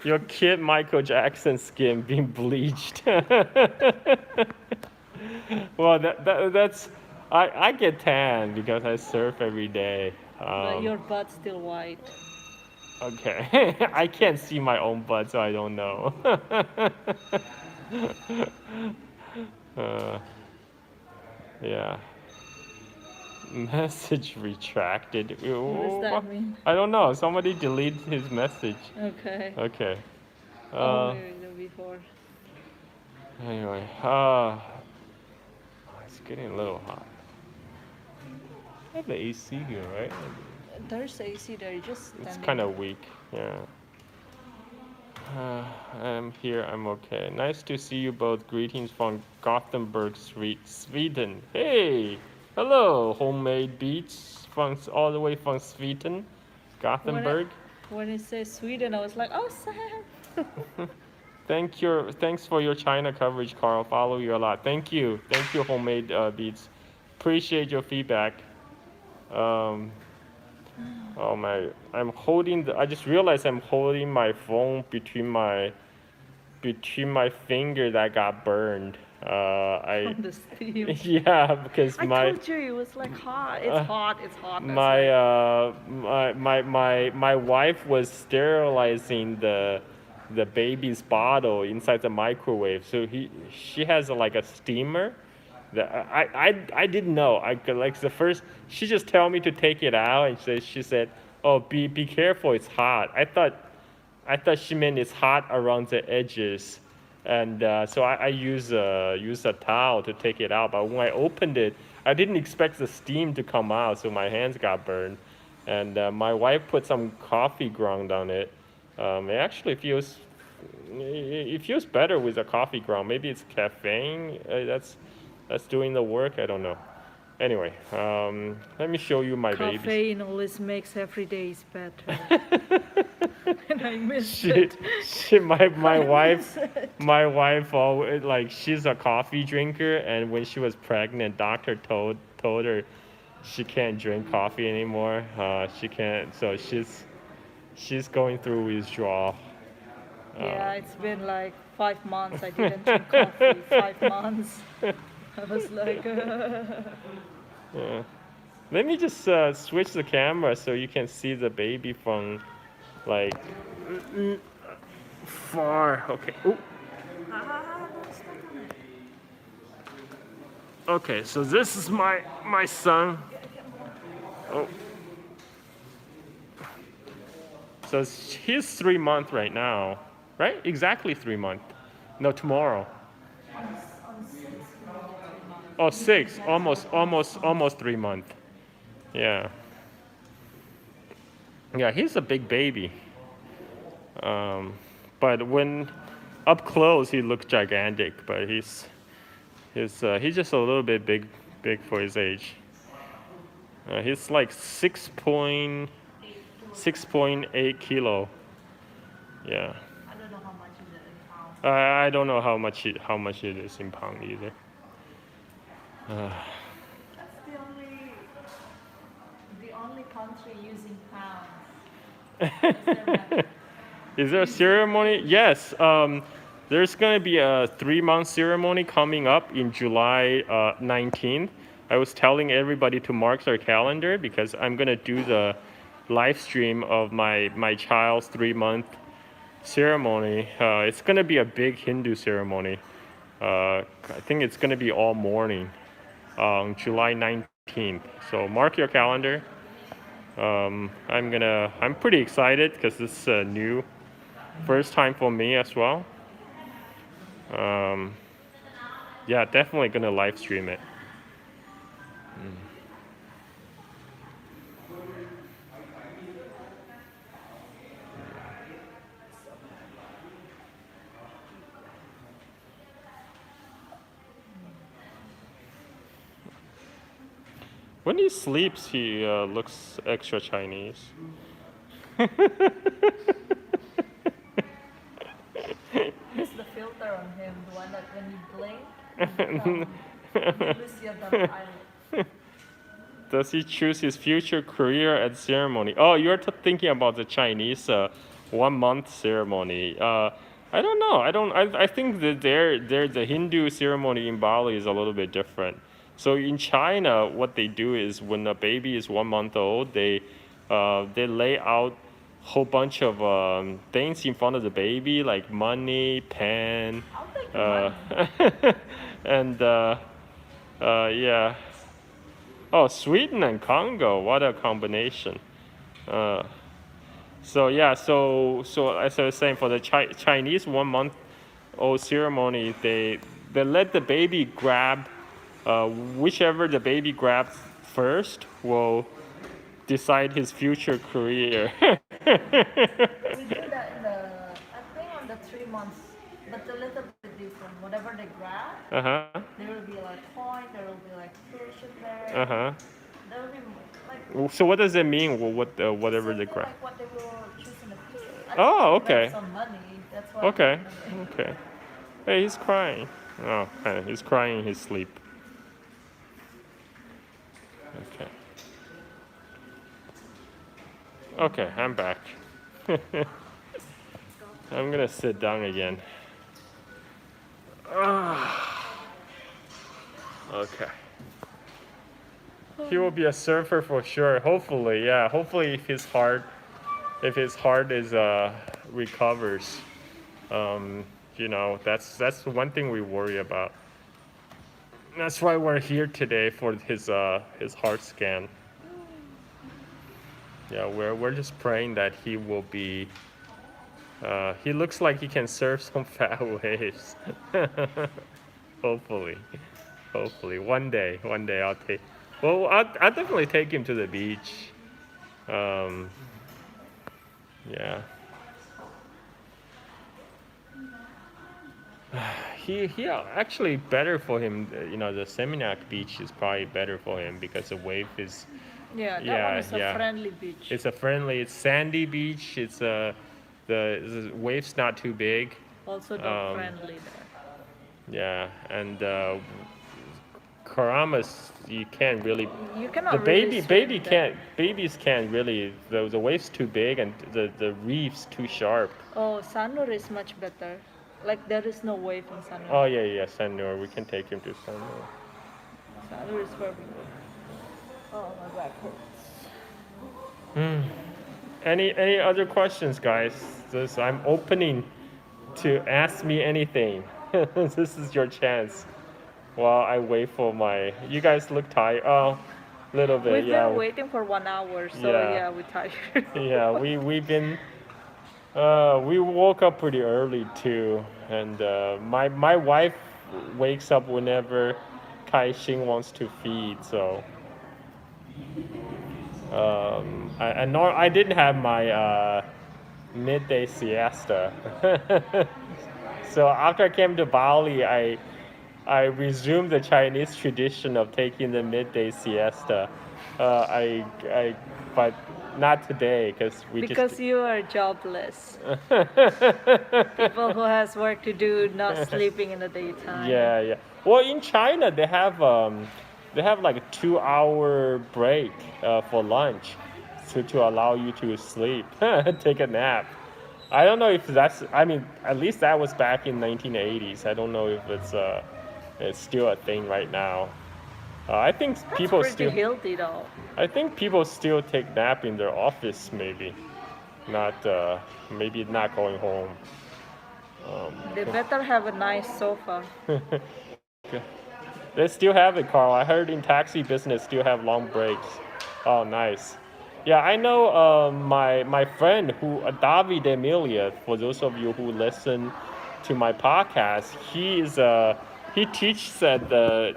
A: Your kid Michael Jackson skin being bleached. Well, that's I get tan because I surf every day.
B: But your butt's still white.
A: Okay, I can't see my own butt, so I don't know. Yeah. Message retracted.
B: What does that mean?
A: I don't know. Somebody deleted his message.
B: Okay.
A: Okay.
B: Oh, before.
A: Anyway, it's getting a little hot. I have the AC here, right?
B: There's AC there, just
A: It's
B: standing.
A: kind of weak. Yeah. I'm here. I'm okay. Nice to see you both. Greetings from Gothenburg, Sweden. Hey, hello, homemade beats from all the way from Sweden, Gothenburg.
B: When it says Sweden, I was like, oh, Sam.
A: Thanks for your China coverage, Carl. Follow you a lot. Thank you, homemade beats. Appreciate your feedback. Oh my! I just realized I'm holding my phone between my finger that got burned.
B: From the steam.
A: Yeah, because
B: I told you it was like hot. It's hot. It's hot.
A: My wife was sterilizing the baby's bottle inside the microwave. So she has like a steamer. I didn't know. I could, like the first she just tell me to take it out and she said, oh, be careful, it's hot. I thought she meant it's hot around the edges, and so I use a towel to take it out. But when I opened it, I didn't expect the steam to come out, so my hands got burned. And my wife put some coffee ground on it. It actually feels it feels better with a coffee ground. Maybe it's caffeine that's doing the work. I don't know. Anyway, let me show you my babies.
B: Caffeine always makes every day is better. And I miss it.
A: My wife always like she's a coffee drinker, and when she was pregnant, doctor told her she can't drink coffee anymore. She can't, so she's going through withdrawal.
B: Yeah, it's been like 5 months. I didn't drink coffee. 5 months. I was like,
A: Yeah. Let me just switch the camera so you can see the baby from like far. Okay. Ooh. Okay, so this is my son. Oh. So he's 3 months right now, right? Exactly 3 months. No, tomorrow. Oh, 6, almost 3 months. Yeah. Yeah, he's a big baby. But when up close, he looks gigantic. But he's just a little bit big for his age. He's like 6.8 kilo. Yeah.
B: I don't know how much is it in pounds.
A: I don't know how much it is in pound either.
B: That's the only country using pounds.
A: Is there a ceremony? Yes. There's gonna be a 3-month ceremony coming up in July 19th. I was telling everybody to mark their calendar because I'm gonna do the live stream of my child's 3-month ceremony. It's gonna be a big Hindu ceremony. I think it's gonna be all morning on July 19th. So mark your calendar. I'm pretty excited because this is new, first time for me as well. Yeah, definitely gonna live stream it. When he sleeps, he looks extra Chinese.
B: Use the filter on him, the one that when you blink, you lose your double eyelid.
A: Does he choose his future career at ceremony? Oh, you're thinking about the Chinese 1-month ceremony. I don't know. I think that the Hindu ceremony in Bali is a little bit different. So in China, what they do is when a baby is 1 month old, they lay out a whole bunch of things in front of the baby, like money, pen,
B: I'll take the money.
A: and yeah. Oh, Sweden and Congo, what a combination. So yeah, so as I was saying, for the Chinese 1 month old ceremony, they let the baby grab whichever the baby grabs first will decide his future career.
B: We do that I think on the 3 months, but a little bit different. Whatever they grab,
A: Uh-huh.
B: there will be like coin, there will be like fish in there.
A: Uh-huh.
B: There will be like
A: So what does it mean? Whatever they grab.
B: like what they will choose in the future. I
A: Oh,
B: think they
A: okay.
B: grab some money. That's why.
A: Okay. Okay. Hey, he's crying. Oh, he's crying in his sleep. Okay. Okay, I'm back. I'm gonna sit down again. Okay. He will be a surfer for sure. Hopefully, yeah. Hopefully, if his heart is recovers, that's one thing we worry about. That's why we're here today for his heart scan. Yeah, we're just praying that he will be. He looks like he can surf some fat waves. Hopefully, one day I'll take. Well, I'll definitely take him to the beach. Yeah. He actually better for him. The Seminac beach is probably better for him because the wave is
B: Yeah, that one
A: yeah
B: is a
A: yeah.
B: friendly beach.
A: It's a friendly. It's sandy beach. It's the waves not too big.
B: Also dog
A: Um,
B: friendly there.
A: yeah, and Karamas you can't really.
B: You
A: The
B: cannot really swim there.
A: babies can't really the waves too big and the reefs too sharp.
B: Oh, Sanur is much better. Like there is no wave in
A: Oh
B: Sanur.
A: yeah, Sanur. We can take him to Sanur.
B: Sanur is perfect. Oh, my back hurts.
A: Hmm. Any other questions, guys? I'm opening to ask me anything. This is your chance. While I wait for my. You guys look tired. Oh, little bit.
B: We've
A: Yeah.
B: been waiting for 1 hour, so
A: Yeah.
B: yeah, we're tired.
A: Yeah. We've been. We woke up pretty early too, and my wife wakes up whenever Kaishin wants to feed. So I didn't have my midday siesta. So after I came to Bali, I resumed the Chinese tradition of taking the midday siesta. I but not today because we
B: Because
A: just.
B: you are jobless. People who has work to do, not sleeping in the daytime.
A: Yeah. Well, in China they have like a 2 hour break for lunch, to allow you to sleep, take a nap. I don't know if that's. I mean, at least that was back in 1980s. I don't know if it's still a thing right now. I think
B: That's
A: people
B: pretty
A: still.
B: healthy though.
A: I think people still take nap in their office, maybe, not maybe not going home.
B: They better have a nice sofa.
A: They still have it, Carl. I heard in taxi business still have long breaks. Oh, nice. Yeah, I know. My friend David Emilia. For those of you who listen to my podcast, he teaches at the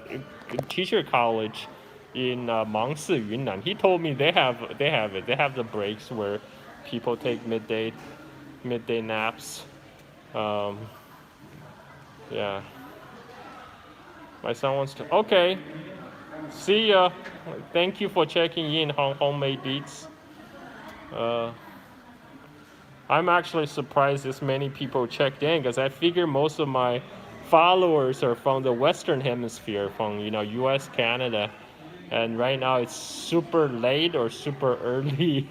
A: teacher college in Mangsi, Yunnan. He told me they have it. They have the breaks where people take midday naps. Um, yeah. My son wants to. Okay. See ya. Thank you for checking in on Homemade Beats. Uh, I'm actually surprised this many people checked in because I figure most of my followers are from the Western Hemisphere, from U.S., Canada, and right now it's super late or super early.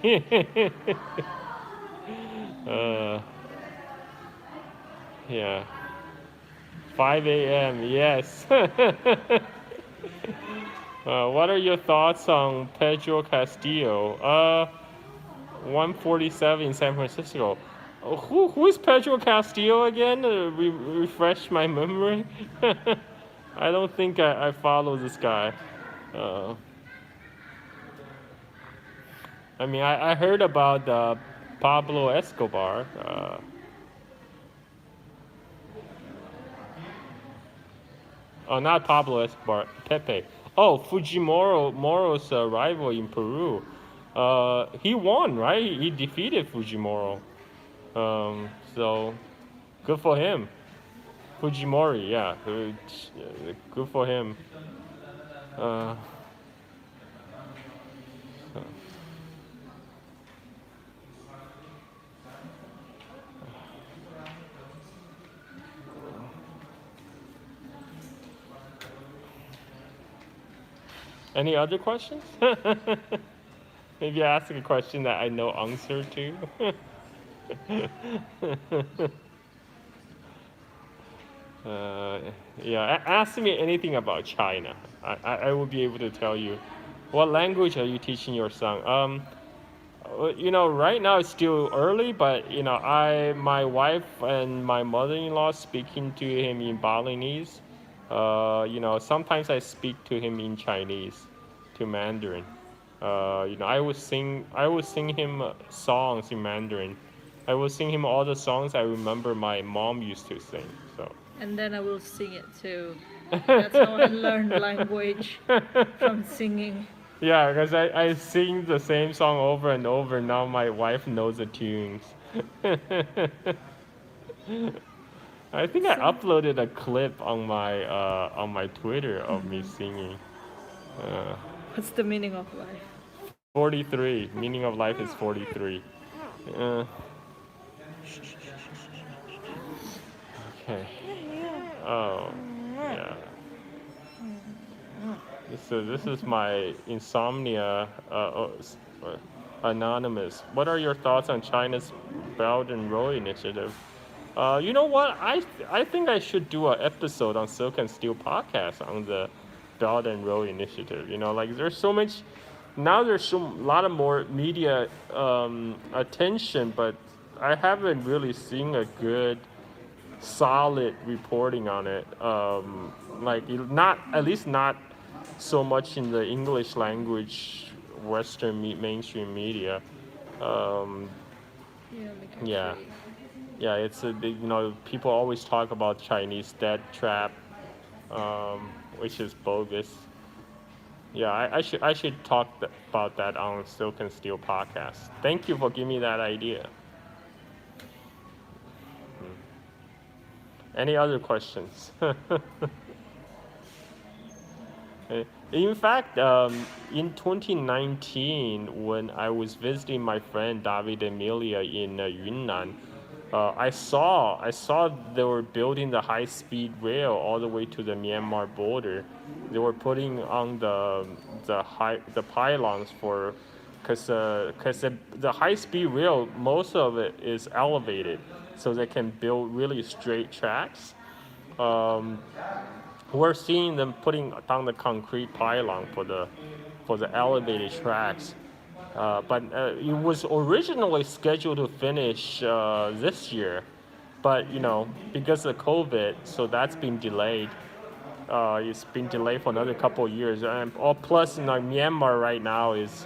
A: uh, yeah, 5 a.m. Yes. What are your thoughts on Pedro Castillo? 147 in San Francisco. Who is Pedro Castillo again? Refresh my memory. I don't think I follow this guy. Uh, I mean, I heard about Pablo Escobar. Oh, not Pablo Escobar, Pepe. Oh, Moro's rival in Peru. He won, right? He defeated Fujimori. So good for him. Fujimori, yeah. Good for him. Uh, so. Any other questions? Maybe I ask a question that I know answer to. Yeah, ask me anything about China. I will be able to tell you. What language are you teaching your son? Right now it's still early, but my wife and my mother-in-law speaking to him in Balinese. Sometimes I speak to him in Chinese, to Mandarin. I will sing him songs in Mandarin. I will sing him all the songs I remember my mom used to sing. So.
B: And then I will sing it too. That's how I learned language, from singing.
A: Yeah, because I sing the same song over and over. Now my wife knows the tunes. I think I uploaded a clip on my Twitter of me singing. Uh,
B: What's the meaning of life?
A: 43. Meaning of life is 43. Uh, okay. Oh, yeah. So this is my insomnia. Anonymous. What are your thoughts on China's Belt and Road Initiative? You know what? I think I should do an episode on Silk and Steel podcast on the Belt and Road Initiative. You know, like there's so much now. There's a lot of more media attention, but I haven't really seen a good, solid reporting on it. Like not at least not so much in the English language Western mainstream media. Um,
B: Yeah, like a
A: yeah.
B: tree.
A: Yeah, it's a big, you know, people always talk about Chinese death trap, which is bogus. Yeah, I should talk about that on Silk and Steel podcast. Thank you for giving me that idea. Any other questions? In fact, in 2019, when I was visiting my friend David Emilia in Yunnan, I saw they were building the high-speed rail all the way to the Myanmar border. They were putting on the pylons for, because the high-speed rail, most of it is elevated, so they can build really straight tracks. Um, we're seeing them putting down the concrete pylon for the elevated tracks. But it was originally scheduled to finish this year, but you know, because of COVID, so that's been delayed. It's been delayed for another couple of years, and plus, you know, Myanmar right now is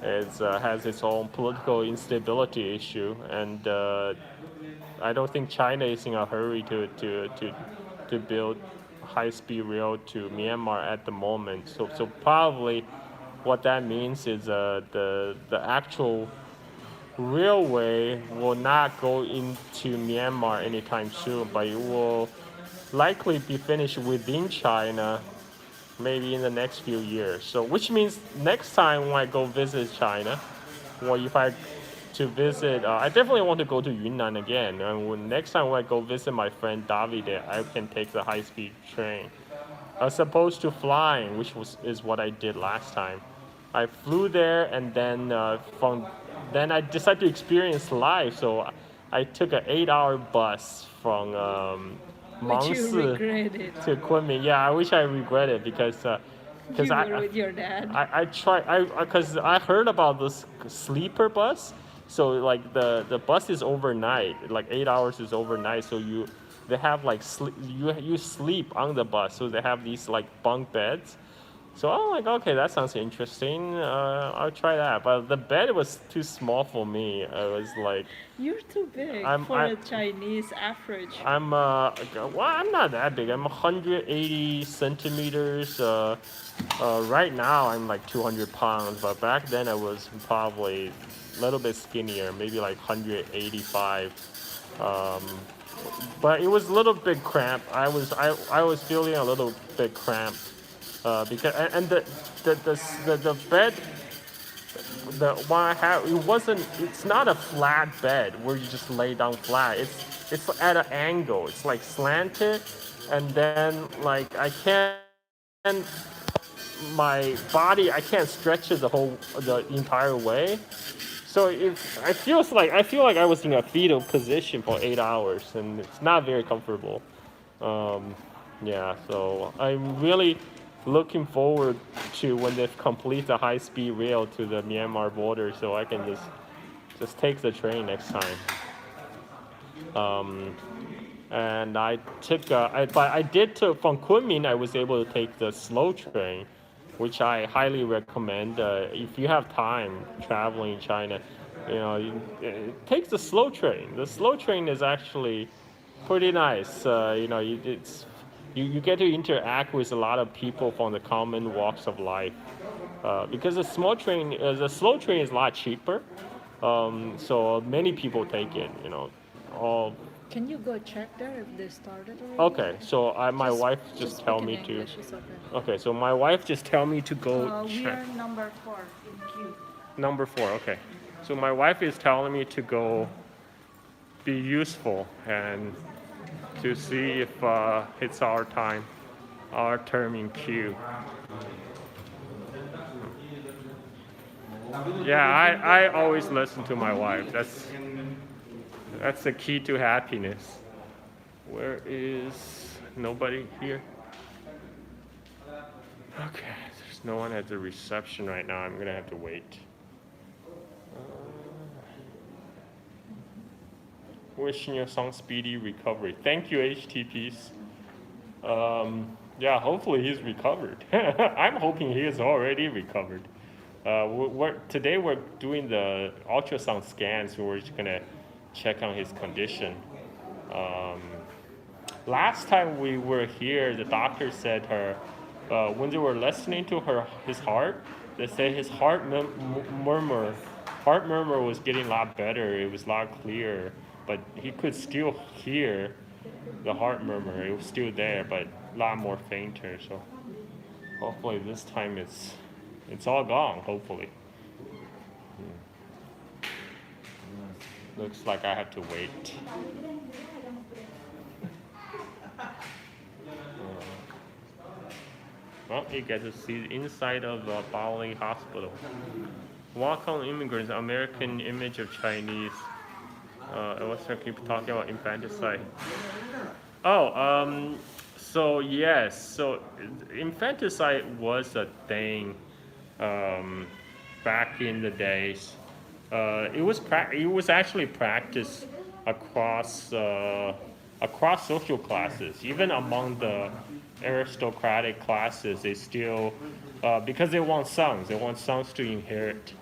A: has its own political instability issue, and I don't think China is in a hurry to build high-speed rail to Myanmar at the moment. So probably what that means is the actual railway will not go into Myanmar anytime soon, but it will likely be finished within China maybe in the next few years. So which means next time when I go visit China, or if I to visit, I definitely want to go to Yunnan again. And next time when I go visit my friend Davide, I can take the high-speed train as opposed to flying, which is what I did last time. I flew there, and then then I decided to experience life. So I took an 8-hour bus from
B: Which you
A: Mangsi
B: regretted.
A: to Kunming. Yeah, I wish I regret it because
B: You
A: I,
B: were with your dad.
A: I try because I heard about this sleeper bus. So like the bus is overnight, like 8 hours is overnight. So they have like you sleep on the bus. So they have these like bunk beds. So I'm like, okay, that sounds interesting. I'll try that. But the bed was too small for me. I was like,
B: You're too big for
A: I-
B: a Chinese average.
A: well, I'm not that big. I'm 180 centimeters. Right now I'm like 200 pounds, but back then I was probably a little bit skinnier, maybe like 185. Um, but it was a little bit cramped. I was feeling a little bit cramped because and the bed, the one I have, it's not a flat bed where you just lay down flat. It's at an angle. It's like slanted, and then like my body, I can't stretch it the entire way. So I feel like I was in a fetal position for 8 hours, and it's not very comfortable. Um, yeah, so I'm really looking forward to when they complete the high-speed rail to the Myanmar border, so I can just take the train next time. And I took, but I did from Kunming. I was able to take the slow train, which I highly recommend. If you have time traveling in China, you know, take the slow train. The slow train is actually pretty nice. You know, you get to interact with a lot of people from the common walks of life. Because the slow train is a lot cheaper. So many people take it. You know, all
B: Can you go check there if they started already?
A: Okay, so my wife just tell
B: speak in
A: me to.
B: English, it's okay.
A: Okay, so my wife just tell me to go
B: We
A: check.
B: are number 4 in queue.
A: Number 4, okay. So my wife is telling me to go be useful and to see if it's our time, our term in queue. Yeah, I always listen to my wife. That's the key to happiness. Where is nobody here? Okay, there's no one at the reception right now. I'm gonna have to wait. Wishing your song speedy recovery. Thank you, HTPs. Yeah, hopefully he's recovered. I'm hoping he is already recovered. Today we're doing the ultrasound scans. So we're just gonna check on his condition. Last time we were here, the doctor said when they were listening to his heart, they said his heart murmur was getting a lot better. It was a lot clearer, but he could still hear the heart murmur. It was still there, but a lot more fainter. So hopefully this time it's all gone. Hopefully. Looks like I have to wait. Well, you get to see the inside of Bali Hospital. Welcome immigrants, American image of Chinese. I was keep talking about infanticide. Oh, so yes, so infanticide was a thing back in the days. It was actually practiced across social classes, even among the aristocratic classes. They still because they want sons to inherit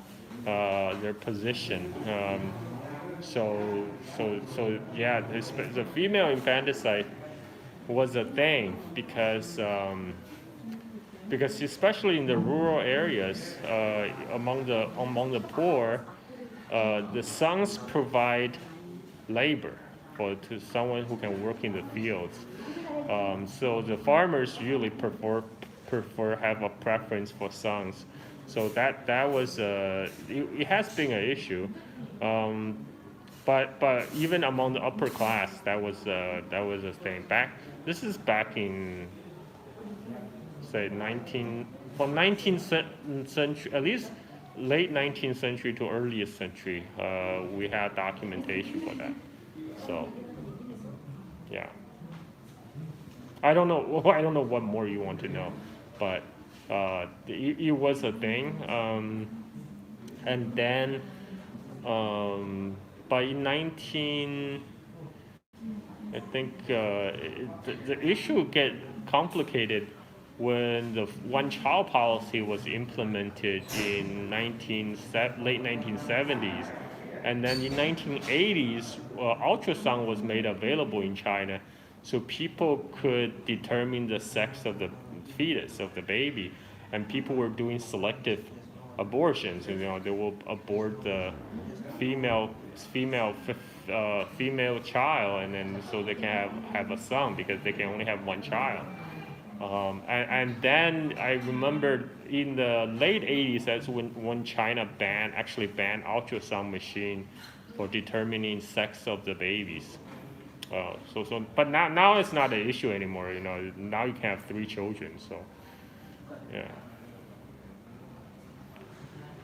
A: their position. So yeah, the female infanticide was a thing because especially in the rural areas, among the poor, the sons provide labor to someone who can work in the fields. So the farmers usually prefer have a preference for sons. So that was it has been an issue. But even among the upper class, that was a thing. This is back in say 19th century, at least late 19th century to earliest century. We have documentation for that. So yeah, I don't know. I don't know what more you want to know, but it was a thing. And then, by 19, I think the issue get complicated when the one-child policy was implemented in late 1970s, and then in 1980s, ultrasound was made available in China, so people could determine the sex of the fetus, of the baby, and people were doing selective abortions. You know, they will abort the female child, and then so they can have a son because they can only have one child. And then I remember in the late 80s, that's when China actually banned ultrasound machine for determining sex of the babies. But now it's not an issue anymore. You know, now you can have 3 children. So, yeah.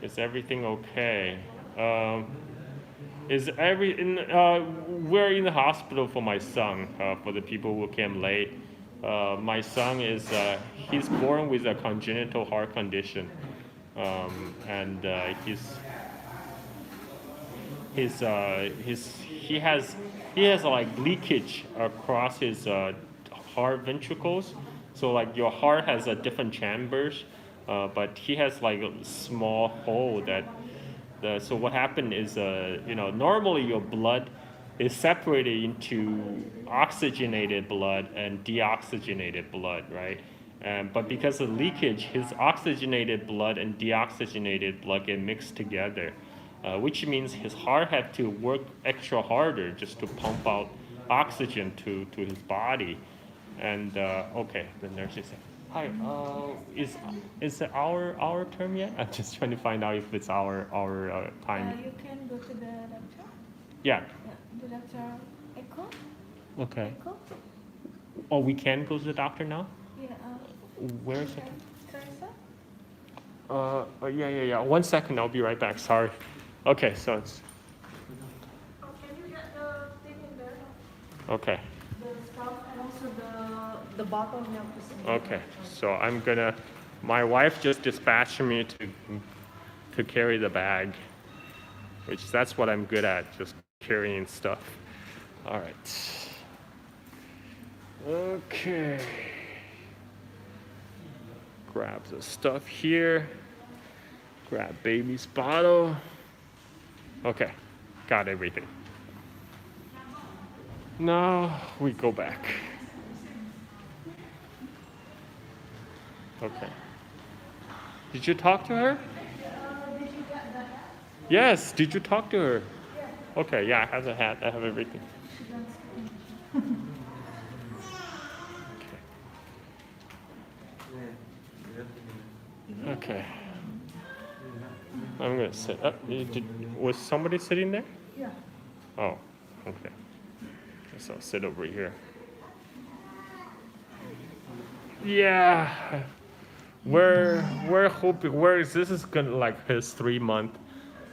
A: Is everything okay? We're in the hospital for my son. For the people who came late, my son he's born with a congenital heart condition, and he has like leakage across his heart ventricles. So like your heart has a different chambers, but he has like a small hole so what happened is, normally your blood is separated into oxygenated blood and deoxygenated blood, right? But because of leakage, his oxygenated blood and deoxygenated blood get mixed together, which means his heart had to work extra harder just to pump out oxygen to his body. And okay, the nurse is saying, "Hi, is it our turn yet?" I'm just trying to find out if it's our time.
B: You can go to the doctor.
A: Yeah.
B: The doctor echo.
A: Okay.
B: Echo.
A: Oh, we can go to the doctor now?
B: Yeah.
A: Where is it?
B: Teresa.
A: Yeah. 1 second, I'll be right back. Sorry. Okay, so it's
B: Oh, can you get the thing in there?
A: okay.
B: The stuff and also the bottle milk.
A: Okay, so my wife just dispatched me to carry the bag, which that's what I'm good at, just carrying stuff. All right. Okay. Grab the stuff here. Grab baby's bottle. Okay, got everything. Now we go back. Okay. Did you talk to her? Yes. Did you talk to her? Okay. Yeah, I have the hat. I have everything. Okay. I'm gonna sit up. Was somebody sitting there?
B: Yeah.
A: Oh. Okay. Guess I'll sit over here. Yeah. We're hoping this is gonna like his 3-month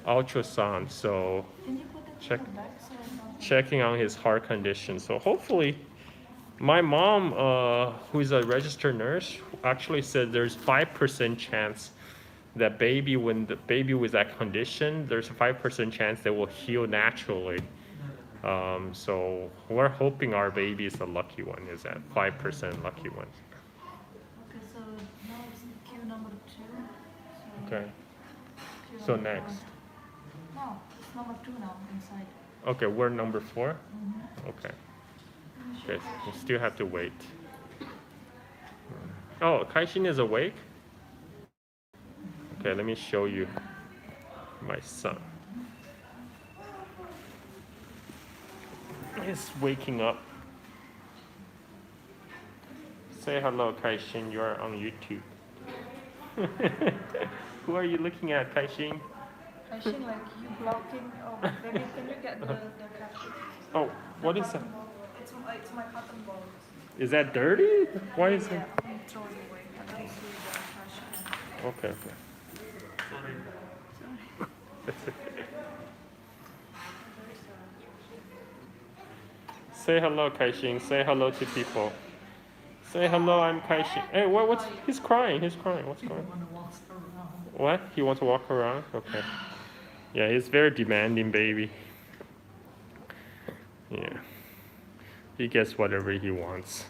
A: ultrasound, so
B: Can you put it back so I don't...
A: checking on his heart condition. So hopefully, my mom, who is a registered nurse, actually said there's 5% chance that when the baby with that condition, there's a 5% chance they will heal naturally. So we're hoping our baby is the lucky one, is that 5% lucky one.
B: Okay, so now it's queue number 2.
A: Okay.
B: Queue
A: So
B: number
A: next.
B: 1. No, it's number 2 now inside.
A: Okay, we're number 4? Okay. Okay, we still have to wait. Oh, Kaishin is awake? Okay, let me show you my son. He's waking up. Say hello, Kaishin. You are on YouTube. Who are you looking at, Kaishin?
B: Kaishin, like you blocking. Oh, maybe can you get the cartridge?
A: Oh, what is that?
B: It's my cotton balls.
A: Is that dirty? Why is it?
B: Yeah, I'm throwing away. I don't see the trash can.
A: Okay. Say hello, Kaishin. Say hello to people. Say hello, I'm Kaishin. Hey, what's he's crying. What's going on? What? He wants to walk around? Okay. Yeah, he's very demanding baby. Yeah. He gets whatever he wants.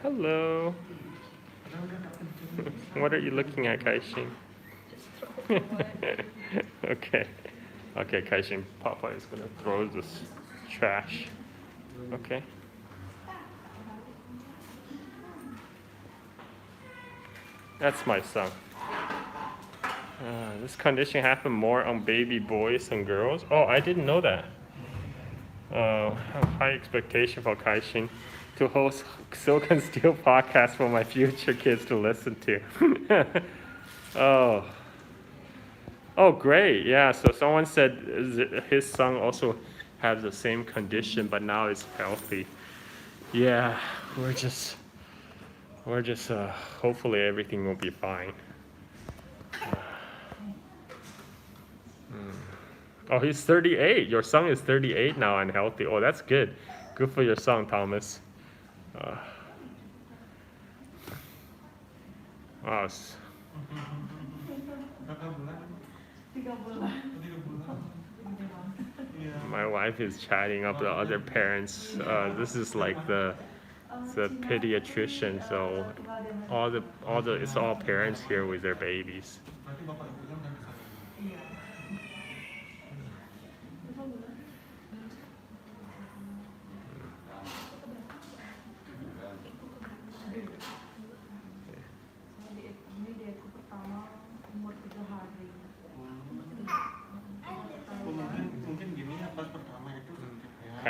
A: Hello. What are you looking at, Kaishin? Okay. Okay, Kaishin, Papa is gonna throw this trash. Okay. That's my son. This condition happens more on baby boys and girls. Oh, I didn't know that. I have high expectation for Kaishin to host Silk and Steel podcast for my future kids to listen to. Oh, great. Yeah, so someone said his son also has the same condition, but now is healthy. Yeah, we're just hopefully everything will be fine. Oh, he's 38. Your son is 38 now and healthy. Oh, that's good. Good for your son, Thomas. Wow. My wife is chatting up the other parents. This is like the pediatrician, so it's all parents here with their babies.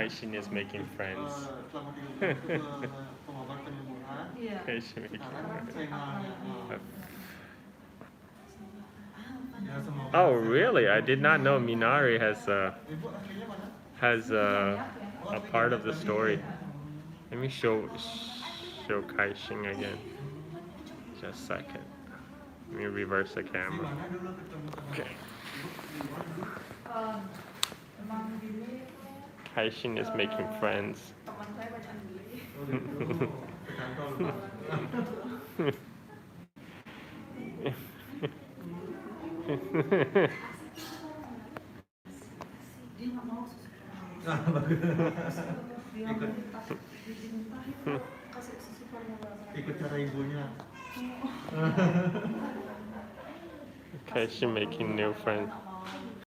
A: Kaishin is making friends.
C: Selama 3 bulan itu pengobatan penyembuhan.
B: Iya.
A: Kaishin making
C: Sekarang
A: friends.
C: saingan. Ya, semoga.
A: Oh, really? I did not know Minari has
C: Ibu aslinya mana?
A: a part of the story. Let me show Kaishin again. Just a second. Let me reverse the
C: Di
A: camera.
C: mana dulu ketemu sama
A: Okay.
B: Emang gini
A: Kaishin is making friends.
B: teman saya banyak beli.
C: Oh, gitu. Ke kantor.
B: Dia nggak mau susu.
C: Ah, bagus.
B: Dia
C: Ikut.
B: minta kasih susu formula.
C: Ikut cara ibunya.
A: Kaishin making new friends.